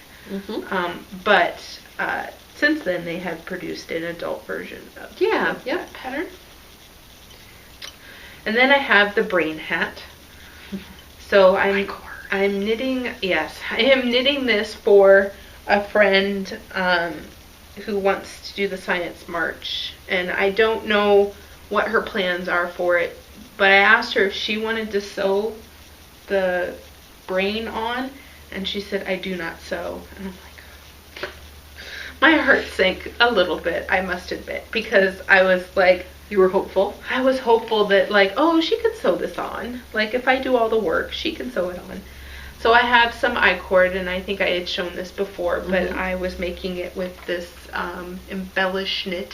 But since then, they have produced an adult version of that pattern. And then I have the brain hat. So I'm knitting, I am knitting this for a friend who wants to do the Science March. And I don't know what her plans are for it, but I asked her if she wanted to sew the brain on, and she said, "I do not sew." And I'm like, my heart sank a little bit, I must admit, because I was like, you were hopeful? I was hopeful that she could sew this on. If I do all the work, she can sew it on. So I have some I-cord, and I think I had shown this before, but I was making it with this embellish knit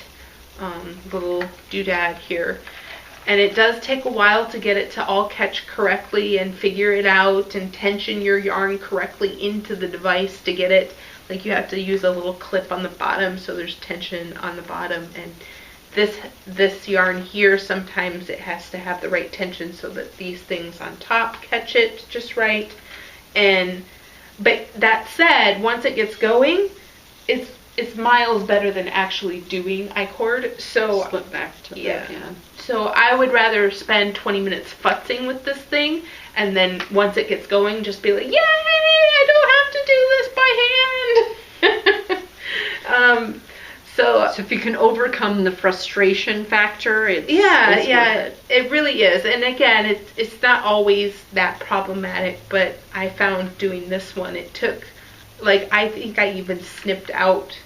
little doodad here. And it does take a while to get it to all catch correctly and figure it out and tension your yarn correctly into the device to get it. You have to use a little clip on the bottom so there's tension on the bottom. And this yarn here, sometimes it has to have the right tension so that these things on top catch it just right. But that said, once it gets going, it's it's miles better than actually doing I-cord. So slip back to yeah. So I would rather spend 20 minutes futzing with this thing, and then once it gets going, just be like, yay! I don't have to do this by hand. So if you can overcome the frustration factor, it's worth it. It really is. And again, it's not always that problematic, but I found doing this one, it took, like, I think I even snipped out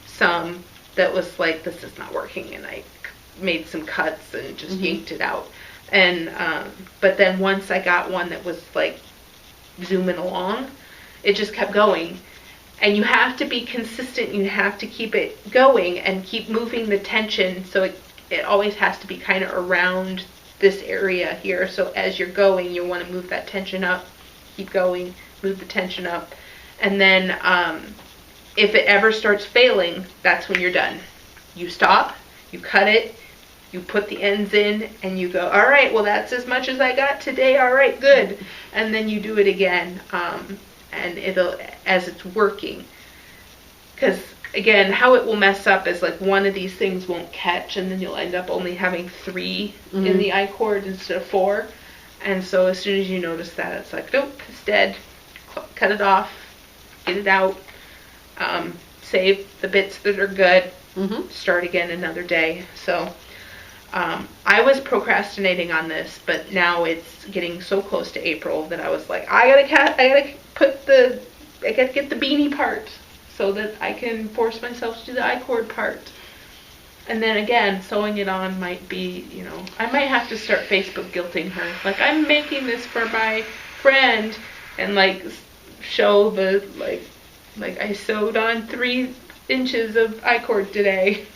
some that was like, this is not working, and I made some cuts and just yanked it out. And but then once I got one that was like zooming along, it just kept going. And you have to be consistent. You have to keep it going and keep moving the tension. So it always has to be kind of around this area here. So as you're going, you want to move that tension up. Keep going. Move the tension up. And then if it ever starts failing, that's when you're done. You stop. You cut it. You put the ends in. And you go, all right, well, that's as much as I got today. All right, good. And then you do it again. And it'll, as it's working, because again, how it will mess up is like one of these things won't catch, and then you'll end up only having 3 in the I-cord instead of 4. And so as soon as you notice that, it's like, nope, it's dead. Cut it off, get it out, save the bits that are good, start again another day. So I was procrastinating on this, but now it's getting so close to April that I was like, I gotta get the beanie part so that I can force myself to do the I-cord part. And then again, sewing it on might be, I might have to start Facebook guilting her. Like, I'm making this for my friend, and like show the like I sewed on 3 inches of I-cord today.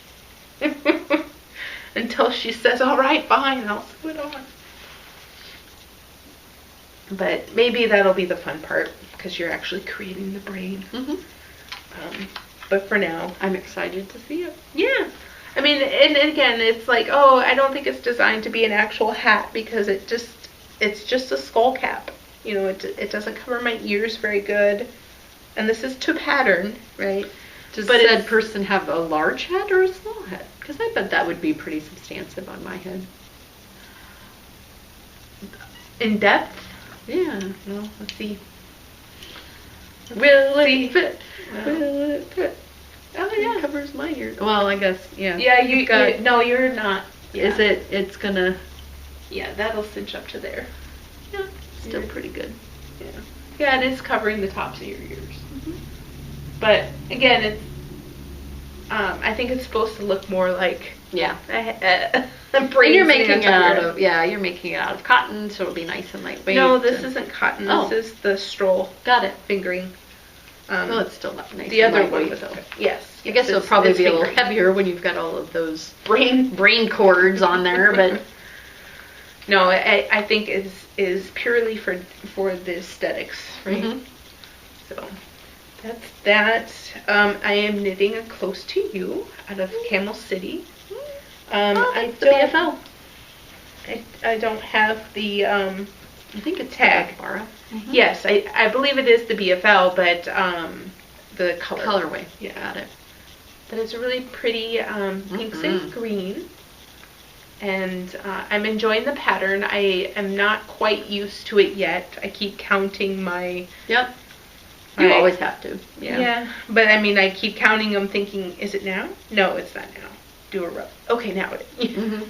Until she says, all right, fine, I'll sew it on. But maybe that'll be the fun part, because you're actually creating the brain. But for now, I'm excited to see it. Yeah. I mean, and again, it's like, oh, I don't think it's designed to be an actual hat, because it's just a skull cap. It doesn't cover my ears very good. And this is to pattern, right? Does said person have a large head or a small head? Because I bet that would be pretty substantive on my head. In depth? Yeah. Well, let's see. Will it fit? No. Will it fit? Oh, yeah. It covers my ears. Well, I guess, yeah. Yeah, no, you're not. Yeah. It's gonna... Yeah, that'll cinch up to there. Yeah, still pretty good. Yeah. Yeah, and it's covering the tops of your ears. But, again, it's... I think it's supposed to look more like... Yeah. And you're making you're making it out of cotton, so it'll be nice and lightweight. No, this isn't cotton. This is the stroll. Got it. Fingering. Well, it's still not nice. The and other one was though. Yes. I guess it'll probably be a little heavier when you've got all of those brain cords on there, but no, I think is purely for the aesthetics, right? So that's that. I am knitting a Close to You out of Camel City. I don't. BFL. I don't have the I think it's tag. Yes, I believe it is the BFL, but the colorway. Yeah. Got it. But it's a really pretty pink sage green, and I'm enjoying the pattern. I am not quite used to it yet. I keep counting my. Yep. You always have to. Yeah. Yeah, but I mean, I keep counting them, thinking, is it now? No, it's not now. Do a row. Okay, now it is.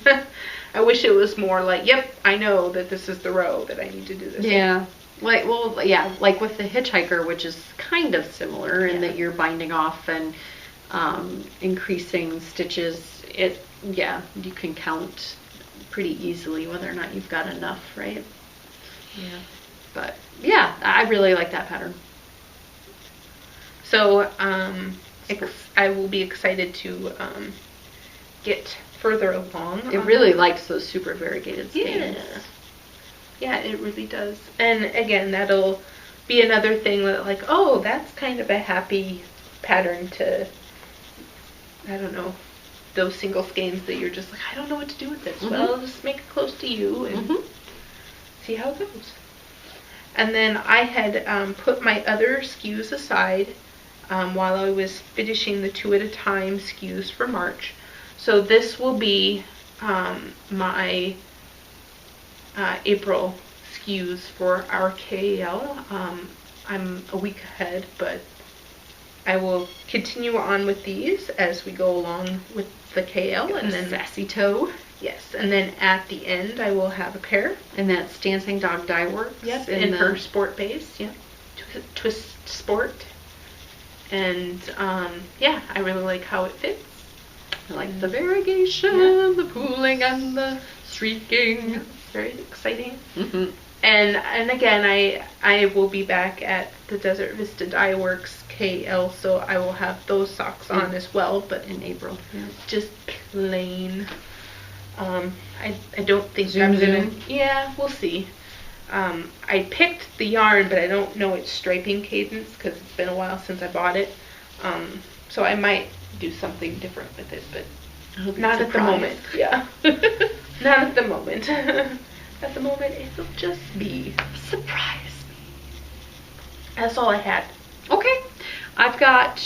I wish it was more like, yep, I know that this is the row that I need to do this. Yeah. Like with the hitchhiker, which is kind of similar in that you're binding off and increasing stitches. You can count pretty easily whether or not you've got enough, right? Yeah. But yeah, I really like that pattern. So I will be excited to get further along. It really likes those super variegated skeins. Yeah, it really does. And again, that'll be another thing that, like, oh, that's kind of a happy pattern to, I don't know, those single skeins that you're just like, I don't know what to do with this. Well, I'll just make it Close to You and see how it goes. And then I had put my other SKUs aside while I was finishing the 2 at a time SKUs for March. So this will be my April SKUs for our KAL. I'm a week ahead, but I will continue on with these as we go along with the KAL. And then sassy toe. Yes, and then at the end I will have a pair. And that's Dancing Dog Dye Works. Yep, in her sport base. Yep, twist sport. And yeah, I really like how it fits. I like the variegation, the pooling, and the streaking. Yeah, it's very exciting. Mm-hmm. And again, I will be back at the Desert Vista Dye Works KL, so I will have those socks on as well, but in April. Yeah. Just plain. I don't think Zoom, I'm gonna. zoom. Yeah, we'll see. I picked the yarn, but I don't know its striping cadence because it's been a while since I bought it. So I might do something different with it, but not at the moment. Yeah, not at the moment. At the moment, it'll just be Surprise me. That's all I had. Okay. I've got,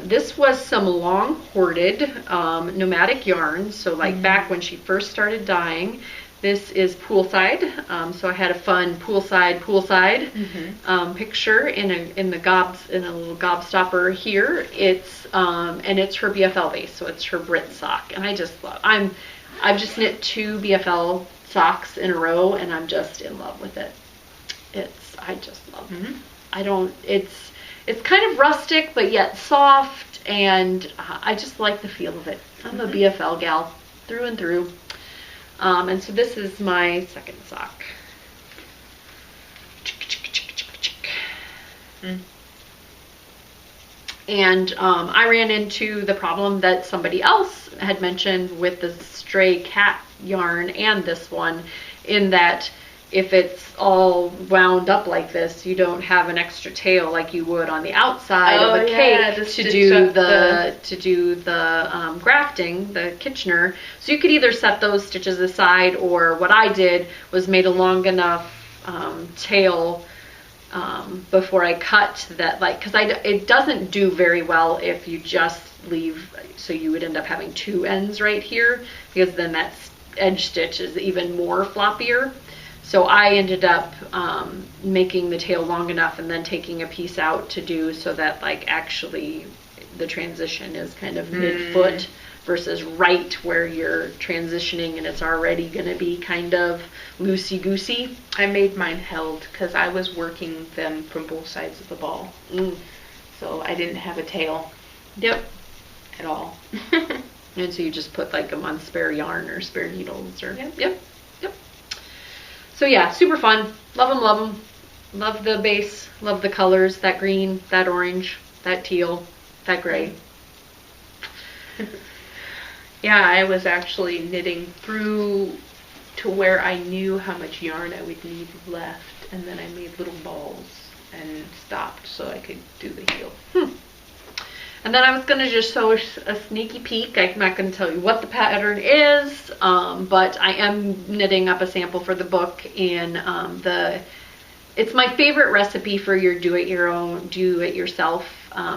this was some long hoarded nomadic yarn. So like back when she first started dyeing, this is poolside. So I had a fun poolside picture in a little gobstopper here. It's and it's her BFL base, so it's her Brit sock, and I just love. I've just knit 2 BFL socks in a row, and I'm just in love with it. I just love it. It's kind of rustic, but yet soft, and I just like the feel of it. I'm a BFL gal through and through. And so this is my second sock. And I ran into the problem that somebody else had mentioned with the stray cat yarn and this one, in that if it's all wound up like this, you don't have an extra tail like you would on the outside of a cake to do the grafting, the Kitchener. So you could either set those stitches aside, or what I did was made a long enough tail before I cut that, like, because it doesn't do very well if you just leave, so you would end up having 2 ends right here, because then that edge stitch is even more floppier. So I ended up making the tail long enough and then taking a piece out to do so that, like, actually the transition is kind of mid-foot versus right where you're transitioning and it's already going to be kind of loosey-goosey. I made mine held because I was working them from both sides of the ball. So I didn't have a tail. Yep. At all. And so you just put like them on spare yarn or spare needles or yep. So yeah, super fun. Love them, love them. Love the base, love the colors, that green, that orange, that teal, that gray. Yeah, I was actually knitting through to where I knew how much yarn I would need left, and then I made little balls and stopped so I could do the heel. And then I was going to just show a sneaky peek. I'm not going to tell you what the pattern is, but I am knitting up a sample for the book in it's my favorite recipe for your do-it-yourself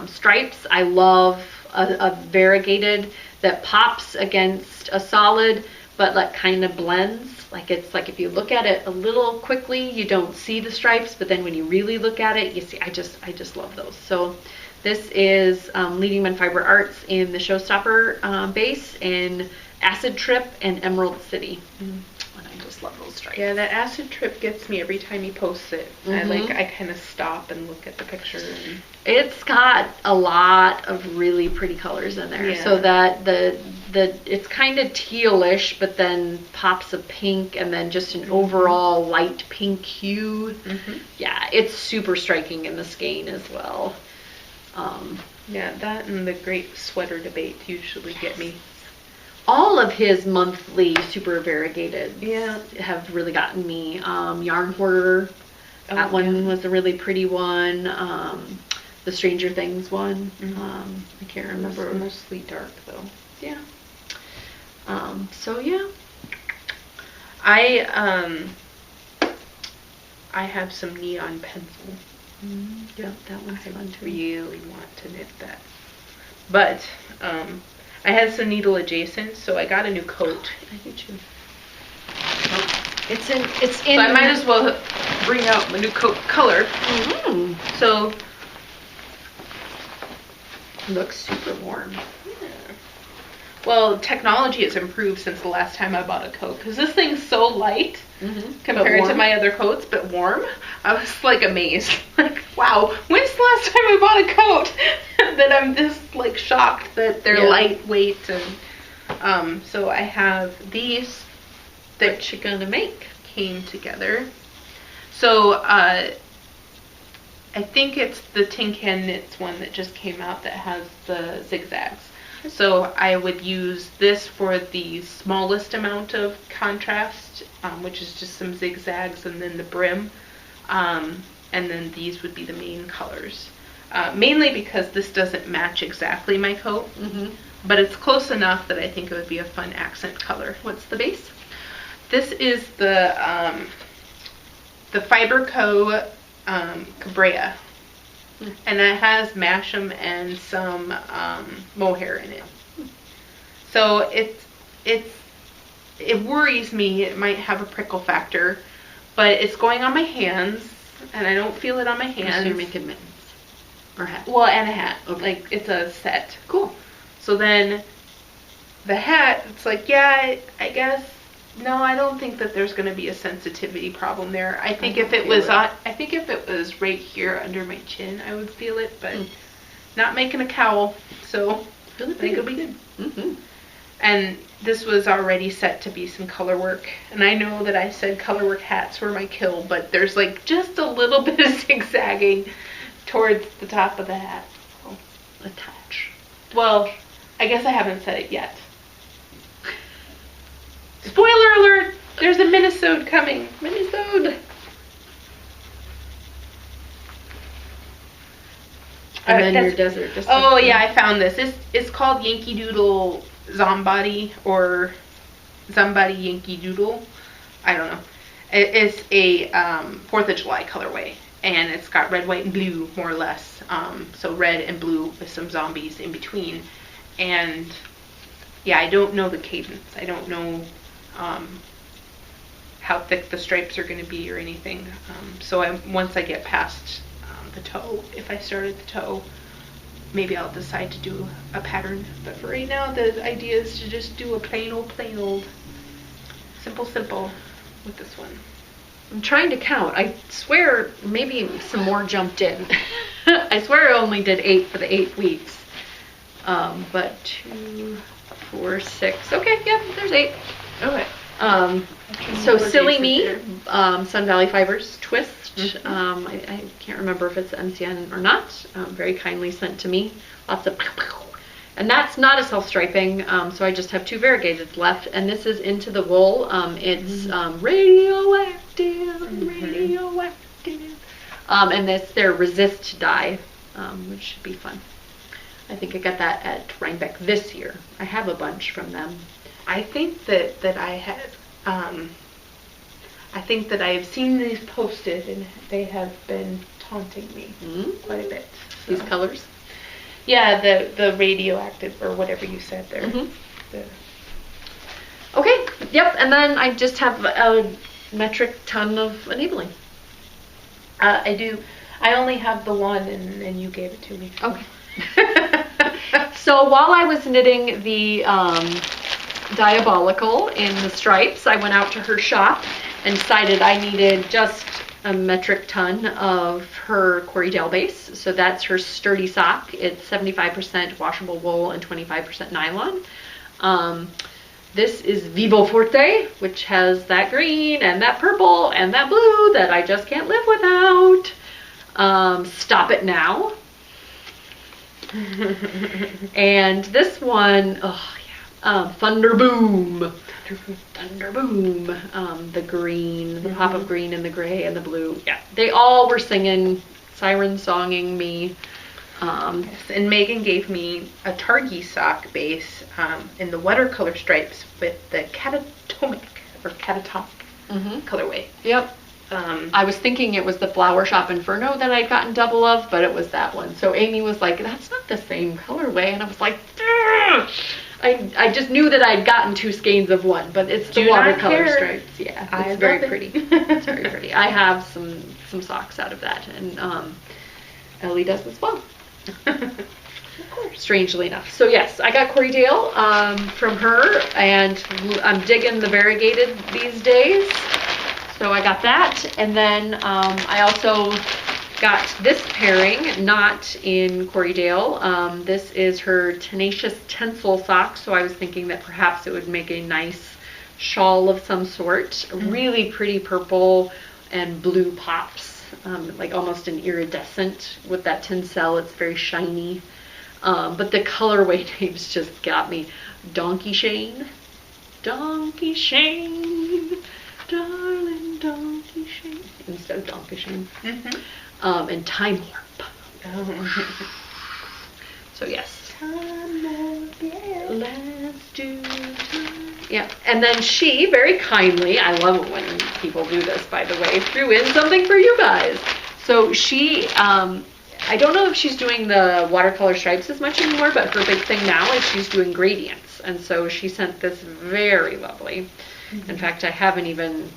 stripes. I love a variegated that pops against a solid, but like kind of blends. Like, it's like if you look at it a little quickly, you don't see the stripes, but then when you really look at it, you see. I just love those. So this is Leading Men Fiber Arts in the Showstopper base in Acid Trip and Emerald City. And I just love those stripes. Yeah, that Acid Trip gets me every time he posts it. I kind of stop and look at the picture. And it's got a lot of really pretty colors in there. Yeah. So that it's kind of tealish, but then pops of pink, and then just an overall light pink hue. Yeah, it's super striking in the skein as well. Yeah, that and the Great Sweater Debate usually get me. All of his monthly super variegated have really gotten me. Yarn Hoarder, that one was a really pretty one. The Stranger Things one, I can't remember. Mostly dark though. Yeah. So yeah. I have some neon pencil Yeah, that one's fun I too. really want to knit that. But I had some needle adjacent, so I got a new coat. I do too. It's in. So I might as well bring out my new coat color. So looks super warm. Well, technology has improved since the last time I bought a coat, because this thing's so light compared to my other coats, but warm. I was like amazed. Like, wow, when's the last time I bought a coat that I'm just like shocked that they're lightweight? And so I have these that what you gonna make came together. So I think it's the Tin Can Knits one that just came out that has the zigzags. So I would use this for the smallest amount of contrast, which is just some zigzags and then the brim. And then these would be the main colors. Mainly because this doesn't match exactly my coat, but it's close enough that I think it would be a fun accent color. What's the base? This is the Fiber Co. Cabrea. And it has Masham and some mohair in it. So it worries me. It might have a prickle factor, but it's going on my hands, and I don't feel it on my hands. So you're making mittens or hat? Well, and a hat. Okay. Like, it's a set. Cool. So then the hat, it's like, yeah, I guess. No, I don't think that there's going to be a sensitivity problem there. I think if it was right here under my chin, I would feel it, but not making a cowl, so I think it'll be good. And this was already set to be some color work, and I know that I said color work hats were my kill, but there's like just a little bit of zigzagging towards the top of the hat. So Attach. Well, I guess I haven't said it yet. Spoiler alert! There's a minisode coming. Minisode. And then your desert. Oh yeah, I found this. It's called Yankee Doodle Zombody or Zombody Yankee Doodle. I don't know. It's a 4th of July colorway, and it's got red, white, and blue more or less. So red and blue with some zombies in between. And yeah, I don't know the cadence. I don't know how thick the stripes are going to be or anything. So once I get past the toe, if I start at the toe, maybe I'll decide to do a pattern. But for right now, the idea is to just do a plain old, simple with this one. I'm trying to count. I swear maybe some more jumped in. I swear I only did 8 for the 8 weeks. But 2, 4, 6. Okay, yeah, there's 8. Okay. So Silly Me, Sun Valley Fibers twist. I can't remember if it's MCN or not. Very kindly sent to me. Lots of, and that's not a self-striping. So I just have 2 variegated left, and this is Into the Wool. It's radioactive, and this their resist dye, which should be fun. I think I got that at Rhinebeck this year. I have a bunch from them. I think that I had, I think that I have seen these posted, and they have been taunting me quite a bit. So. These colors? Yeah, the radioactive, or whatever you said there. Okay, yep, and then I just have a metric ton of enabling. I do. I only have the one, and you gave it to me. Okay. So while I was knitting the Diabolical in the stripes, I went out to her shop and decided I needed just a metric ton of her Corey Dell base. So that's her sturdy sock. It's 75% washable wool and 25% nylon. This is Vivo Forte, which has that green and that purple and that blue that I just can't live without. Stop It Now. And this one, Thunder Boom. The green, the pop of green and the gray and the blue. Yeah, they all were singing, siren songing me. Yes, and Megan gave me a Targhee sock base in the watercolor stripes with the catatonic colorway. Yep. I was thinking it was the Flower Shop Inferno that I'd gotten double of, but it was that one. So Amy was like, that's not the same colorway. And I was like, I just knew that I'd gotten 2 skeins of one, but it's the watercolor stripes. Yeah, it's very pretty. It's very pretty. I have some socks out of that, and Ellie does as well. Strangely enough. So yes, I got Corey Dale from her, and I'm digging the variegated these days. So I got that, and then I also got this pairing, not in Corey Dale. This is her Tenacious Tencel sock, so I was thinking that perhaps it would make a nice shawl of some sort. Really pretty purple and blue pops, like almost an iridescent with that tencel. It's very shiny. But the colorway names just got me. Donkey Shane, Donkey Shane, darling Donkey Shane, instead of Donkey Shane. And Time Warp. So yes. Let's do time. Yeah, and then she very kindly, I love it when people do this, by the way, threw in something for you guys. So she, I don't know if she's doing the watercolor stripes as much anymore, but her big thing now is she's doing gradients. And so she sent this very lovely. In fact, I haven't even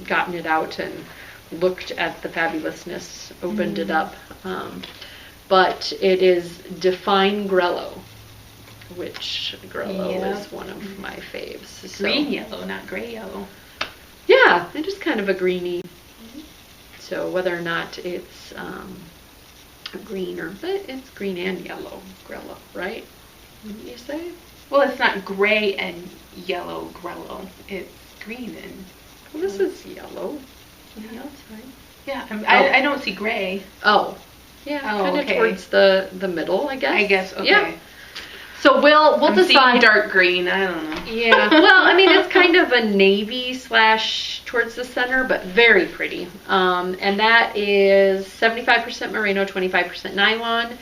gotten it out and looked at the fabulousness, opened it up. But it is Define Grello, which Grello is one of my faves. So, green yellow, not gray yellow. Yeah, it is kind of a greeny. So whether or not it's green but it's green and yellow Grello, right? Wouldn't you say? Well, it's not gray and yellow Grello. It's green and... Well, this is yellow. Yeah, that's fine. Yeah, I don't see gray. Oh. Yeah, kind of towards the middle, I guess. I guess, okay. Yeah. So we'll decide. Dark green, I don't know. Yeah, well, I mean, it's kind of a navy / towards the center, but very pretty. And that is 75% merino, 25% nylon,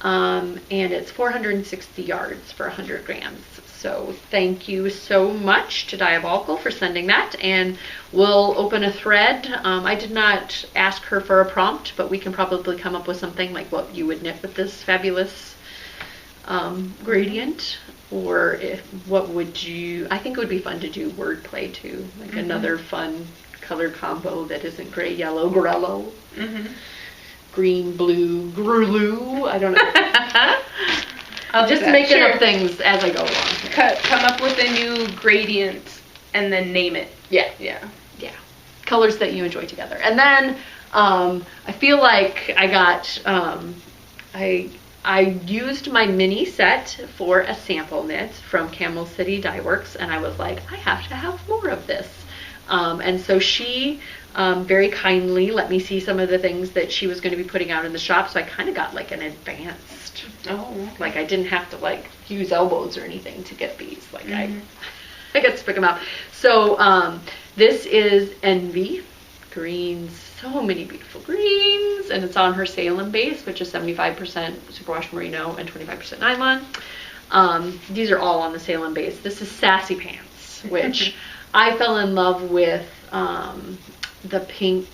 and it's 460 yards for 100 grams. So thank you so much to Diabolical for sending that, and we'll open a thread. I did not ask her for a prompt, but we can probably come up with something like what you would knit with this fabulous gradient, or what would you, I think it would be fun to do wordplay too, like another fun color combo that isn't gray, yellow, Grello, green, blue, Grulu, I don't know. I'll just making up things as I go along. Come up with a new gradient and then name it. Yeah. Colors that you enjoy together. And then I feel like I got, I used my mini set for a sample knit from Camel City Dye Works, and I was like, I have to have more of this. And so she very kindly let me see some of the things that she was going to be putting out in the shop, so I kind of got like an advanced, like I didn't have to like use elbows or anything to get these, like I got to pick them out. So this is Envy greens, so many beautiful greens, and it's on her Salem base, which is 75% superwash merino and 25% nylon. These are all on the Salem base. This is Sassy Pants, which I fell in love with the pink,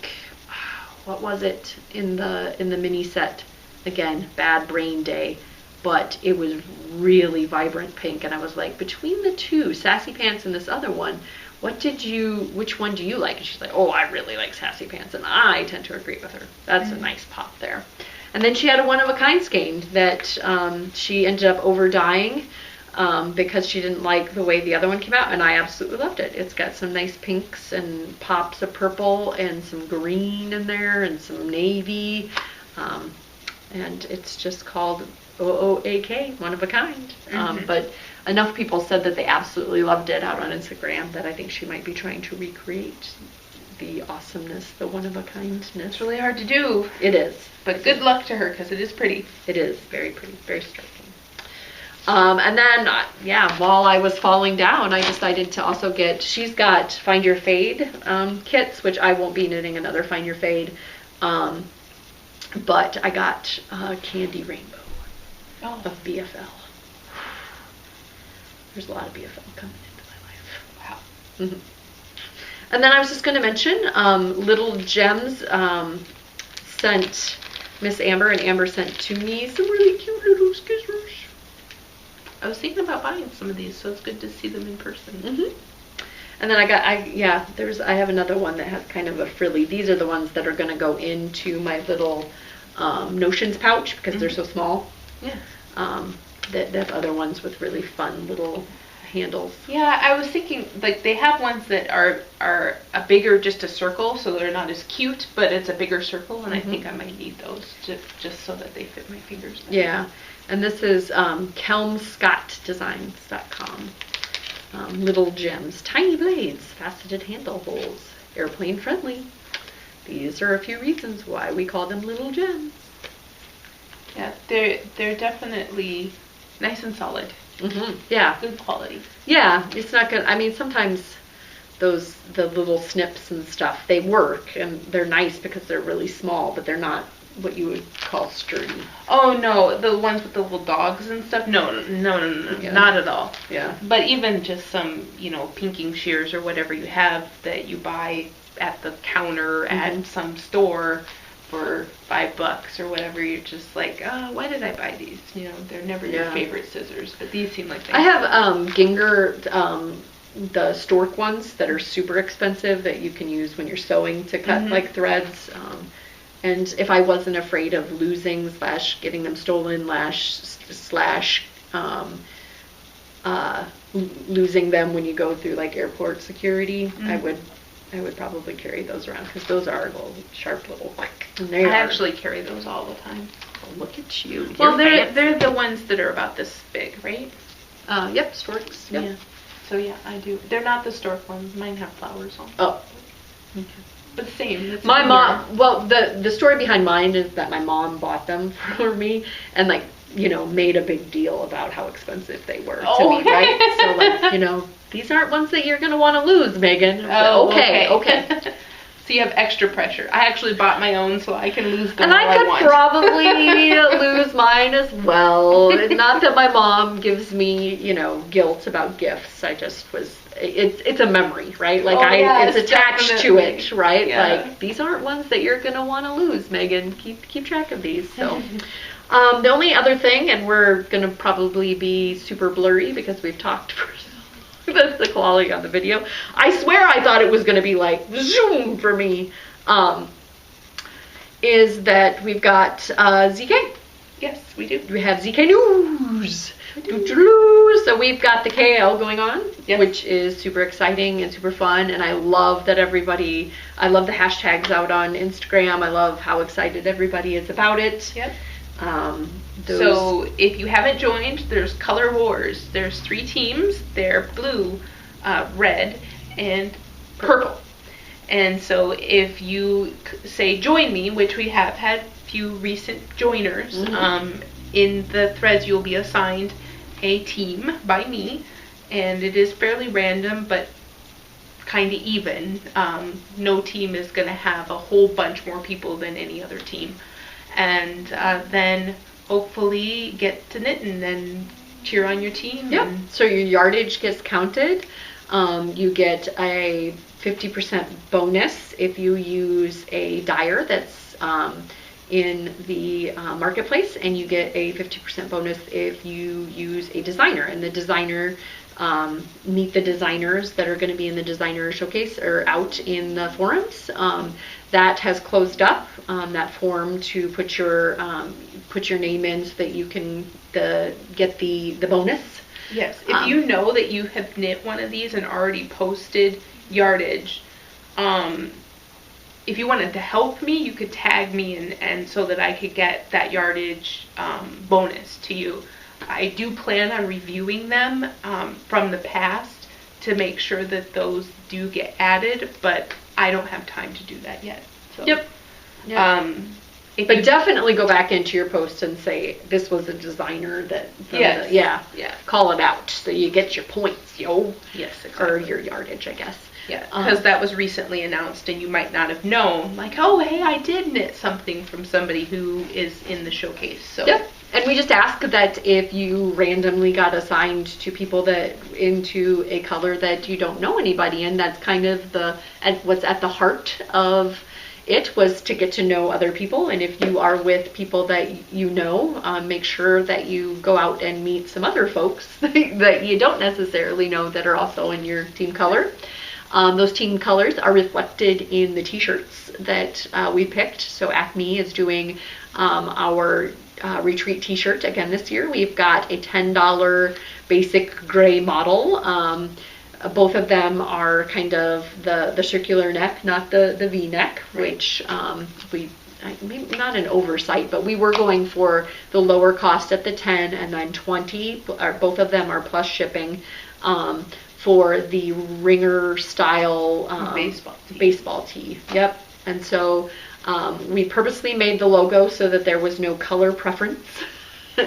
what was it in the mini set? Again, bad brain day, but it was really vibrant pink, and I was like, between the two, Sassy Pants and this other one, which one do you like? And she's like, oh, I really like Sassy Pants, and I tend to agree with her. That's a nice pop there. And then she had a one-of-a-kind skein that she ended up over-dyeing because she didn't like the way the other one came out, and I absolutely loved it. It's got some nice pinks and pops of purple and some green in there and some navy, and it's just called OOAK, one of a kind. But enough people said that they absolutely loved it out on Instagram that I think she might be trying to recreate the awesomeness, the one-of-a-kindness. It's really hard to do. It is. But good luck to her, because it is pretty. It is very pretty, very striking. And then, while I was falling down, I decided to also get, she's got Find Your Fade kits, which I won't be knitting another Find Your Fade, but I got Candy Rainbow of BFL. There's a lot of BFL coming into my life. Wow. And then I was just going to mention Little Gems sent Miss Amber, and Amber sent to me some really cute little scissors. I was thinking about buying some of these, so it's good to see them in person. Mm-hmm. And then I have another one that has kind of a frilly. These are the ones that are going to go into my little notions pouch because they're so small. Yeah. They have other ones with really fun little handles. Yeah, I was thinking, like, they have ones that are a bigger, just a circle, so they're not as cute, but it's a bigger circle, and I think I might need those just so that they fit my fingers. Yeah, and this is kelmscottdesigns.com. Little gems, tiny blades, faceted handle holes, airplane friendly. These are a few reasons why we call them little gems. Yeah, they're definitely nice and solid. Yeah. Good quality. Yeah, it's not good. I mean, sometimes the little snips and stuff, they work and they're nice because they're really small, but they're not what you would call sturdy. Oh no, the ones with the little dogs and stuff? No, Yeah. not at all. Yeah. But even just some, pinking shears or whatever you have that you buy at the counter at some store for $5 or whatever, you're just like, oh, why did I buy these? They're never your favorite scissors, but these seem like they I have Ginger, the stork ones that are super expensive that you can use when you're sewing to cut like threads. And if I wasn't afraid of losing / getting them stolen / losing them when you go through like airport security, I would probably carry those around because those are little sharp little quick. I actually carry those all the time. Oh, look at you. Well, they're the ones that are about this big, right? Yep, storks. Yep. Yeah. So yeah, I do. They're not the stork ones. Mine have flowers on them. Oh. Okay. But same. My mom, well, the story behind mine is that my mom bought them for me and made a big deal about how expensive they were to me, right? So these aren't ones that you're going to want to lose, Megan. Oh, okay. So you have extra pressure. I actually bought my own so I can lose them and all I could probably lose mine as well. Not that my mom gives me, guilt about gifts. I just it's a memory, right? Like it's attached to it, right? Yeah. Like these aren't ones that you're going to want to lose, Megan. Keep track of these. So the only other thing, and we're going to probably be super blurry because we've talked for that's the quality on the video. I swear I thought it was going to be like zoom for me. Is that we've got ZK. Yes, we do. We have ZK News. So we've got the KAL going on, which is super exciting and super fun. And I love that I love the hashtags out on Instagram. I love how excited everybody is about it. Yep. So if you haven't joined, there's Color Wars. There's 3 teams. They're blue, red, and purple. And so if you say join me, which we have had few recent joiners, in the threads you'll be assigned a team by me, and it is fairly random but kind of even. No team is going to have a whole bunch more people than any other team. And then hopefully get to knitting and cheer on your team. Yep. So your yardage gets counted. You get a 50% bonus if you use a dyer that's in the marketplace, and you get a 50% bonus if you use a designer. And the designer, meet the designers that are going to be in the designer showcase or out in the forums. That has closed up, that form to put your name in so that you can get the bonus. Yes, if you know that you have knit one of these and already posted yardage, if you wanted to help me, you could tag me and so that I could get that yardage bonus to you. I do plan on reviewing them from the past to make sure that those do get added, but I don't have time to do that yet. So, yep. But definitely go back into your post and say this was a designer that. Yeah. Call it out so you get your points, yo. Yes, exactly. Or your yardage, I guess. Yeah, because that was recently announced, and you might not have known. Like, oh, hey, I did knit something from somebody who is in the showcase. So. Yep. And we just ask that if you randomly got assigned to people that into a color that you don't know anybody in, that's kind of what's at the heart of it, was to get to know other people. And if you are with people that you know, make sure that you go out and meet some other folks that you don't necessarily know that are also in your team color. Those team colors are reflected in the t-shirts that we picked. So Acme is doing our retreat t-shirt again this year. We've got a $10 basic gray model. Both of them are kind of the circular neck, not the V-neck, which maybe not an oversight, but we were going for the lower cost at the 10 and then 20. Both of them are plus shipping for the ringer style baseball tee. Yep. And so we purposely made the logo so that there was no color preference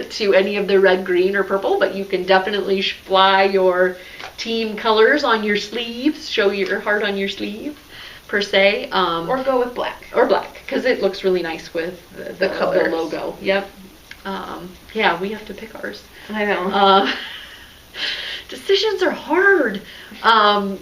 to any of the red, green, or purple, but you can definitely fly your team colors on your sleeves, show your heart on your sleeve, per se. Or go with black. Or black, because it looks really nice with the logo. Yep. Yeah, we have to pick ours. I know. Decisions are hard.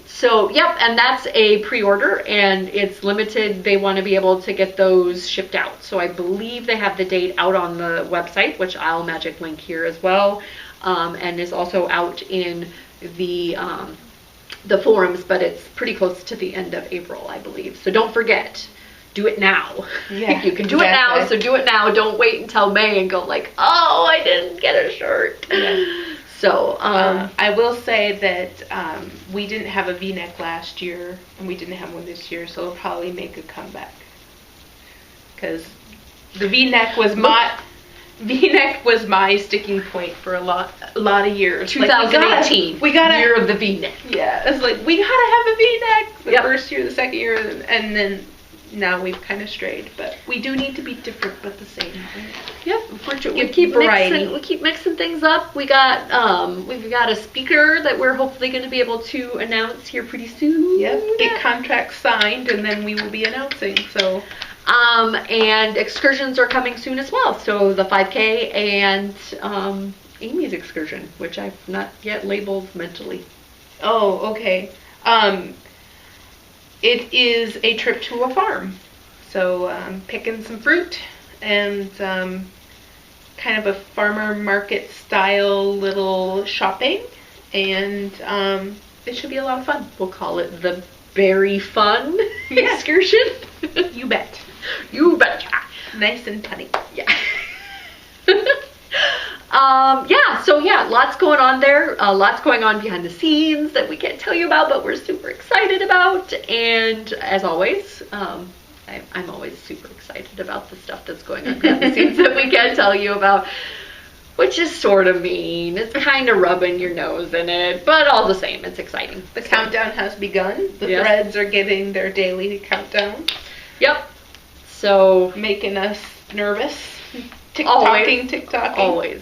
So, yep, and that's a pre-order, and it's limited. They want to be able to get those shipped out. So I believe they have the date out on the website, which I'll magic link here as well, and is also out in the forums, but it's pretty close to the end of April, I believe. So don't forget. Do it now. Yeah, you can do it now, so do it now. Don't wait until May and go like, oh, I didn't get a shirt. Yeah. So, I will say that we didn't have a V-neck last year, and we didn't have one this year, so it'll probably make a comeback. Because the V-neck was my sticking point for a lot of years. 2018, we gotta year of the V-neck. Yeah, it's like we gotta have a V-neck. The first year, the second year, and then now we've kind of strayed, but we do need to be different but the same. Yep, we keep variety. We keep mixing things up. We've got a speaker that we're hopefully going to be able to announce here pretty soon. Yep, get contracts signed, and then we will be announcing. So, and excursions are coming soon as well. So the 5K and Amy's excursion, which I've not yet labeled mentally. Oh, okay. It is a trip to a farm. So picking some fruit and kind of a farmer market style little shopping. And it should be a lot of fun. We'll call it the Berry Fun excursion. You bet. You bet. Nice and punny. Yeah. Lots going on there. Lots going on behind the scenes that we can't tell you about, but we're super excited about. And as always, I'm always super excited about the stuff that's going on behind the scenes that we can't tell you about, which is sort of mean. It's kind of rubbing your nose in it, but all the same, it's exciting. The countdown has begun. The threads are getting their daily countdown. Yep. So making us nervous. TikToking. Always.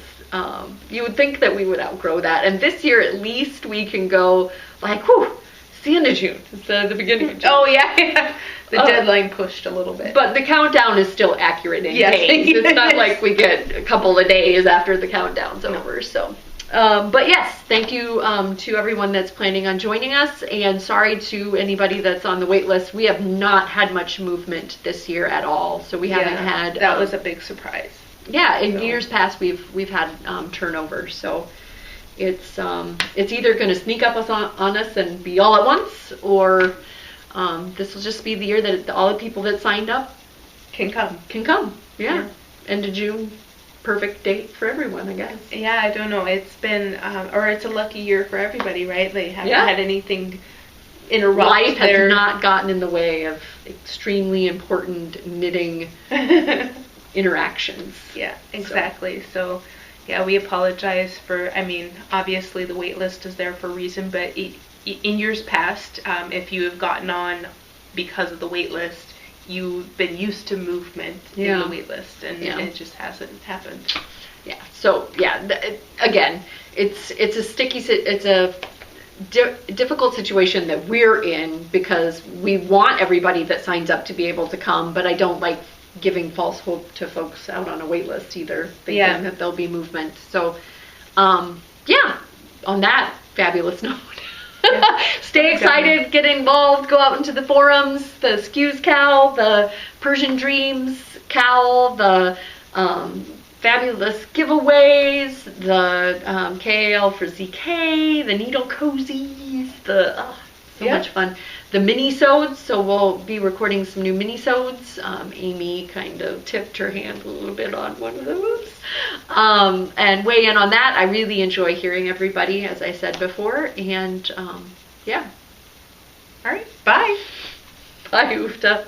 You would think that we would outgrow that, and this year at least we can go like, whew, it's the end of June instead of the beginning of June. Oh yeah. The deadline pushed a little bit. But the countdown is still accurate in days. It's not like we get a couple of days after the countdown's over. So, but yes, thank you to everyone that's planning on joining us, and sorry to anybody that's on the wait list. We have not had much movement this year at all, so we haven't had. That was a big surprise. Yeah, in years past we've had turnover, so it's either going to sneak up on us and be all at once, or this will just be the year that all the people that signed up can come. Yeah. End of June, perfect date for everyone, I guess. Yeah, I don't know. It's been or it's a lucky year for everybody, right? They haven't had anything interrupt. Life has not gotten in the way of extremely important knitting interactions. Yeah, exactly. So yeah, we apologize for, obviously the wait list is there for a reason, but in years past, if you have gotten on because of the wait list, you've been used to movement in the wait list, and it just hasn't happened. Yeah. So again, it's a difficult situation that we're in, because we want everybody that signs up to be able to come, but I don't like giving false hope to folks out on a wait list either, thinking Yeah. that there'll be movement. So, yeah, on that fabulous note, stay excited, get involved, go out into the forums, the Skews KAL, the Persian Dreams KAL, the fabulous giveaways, the KAL for ZK, the needle cozies, so much fun. The mini-sodes, so we'll be recording some new mini-sodes. Amy kind of tipped her hand a little bit on one of those. And weigh in on that. I really enjoy hearing everybody, as I said before. And yeah. All right. Bye. Bye, Ufta.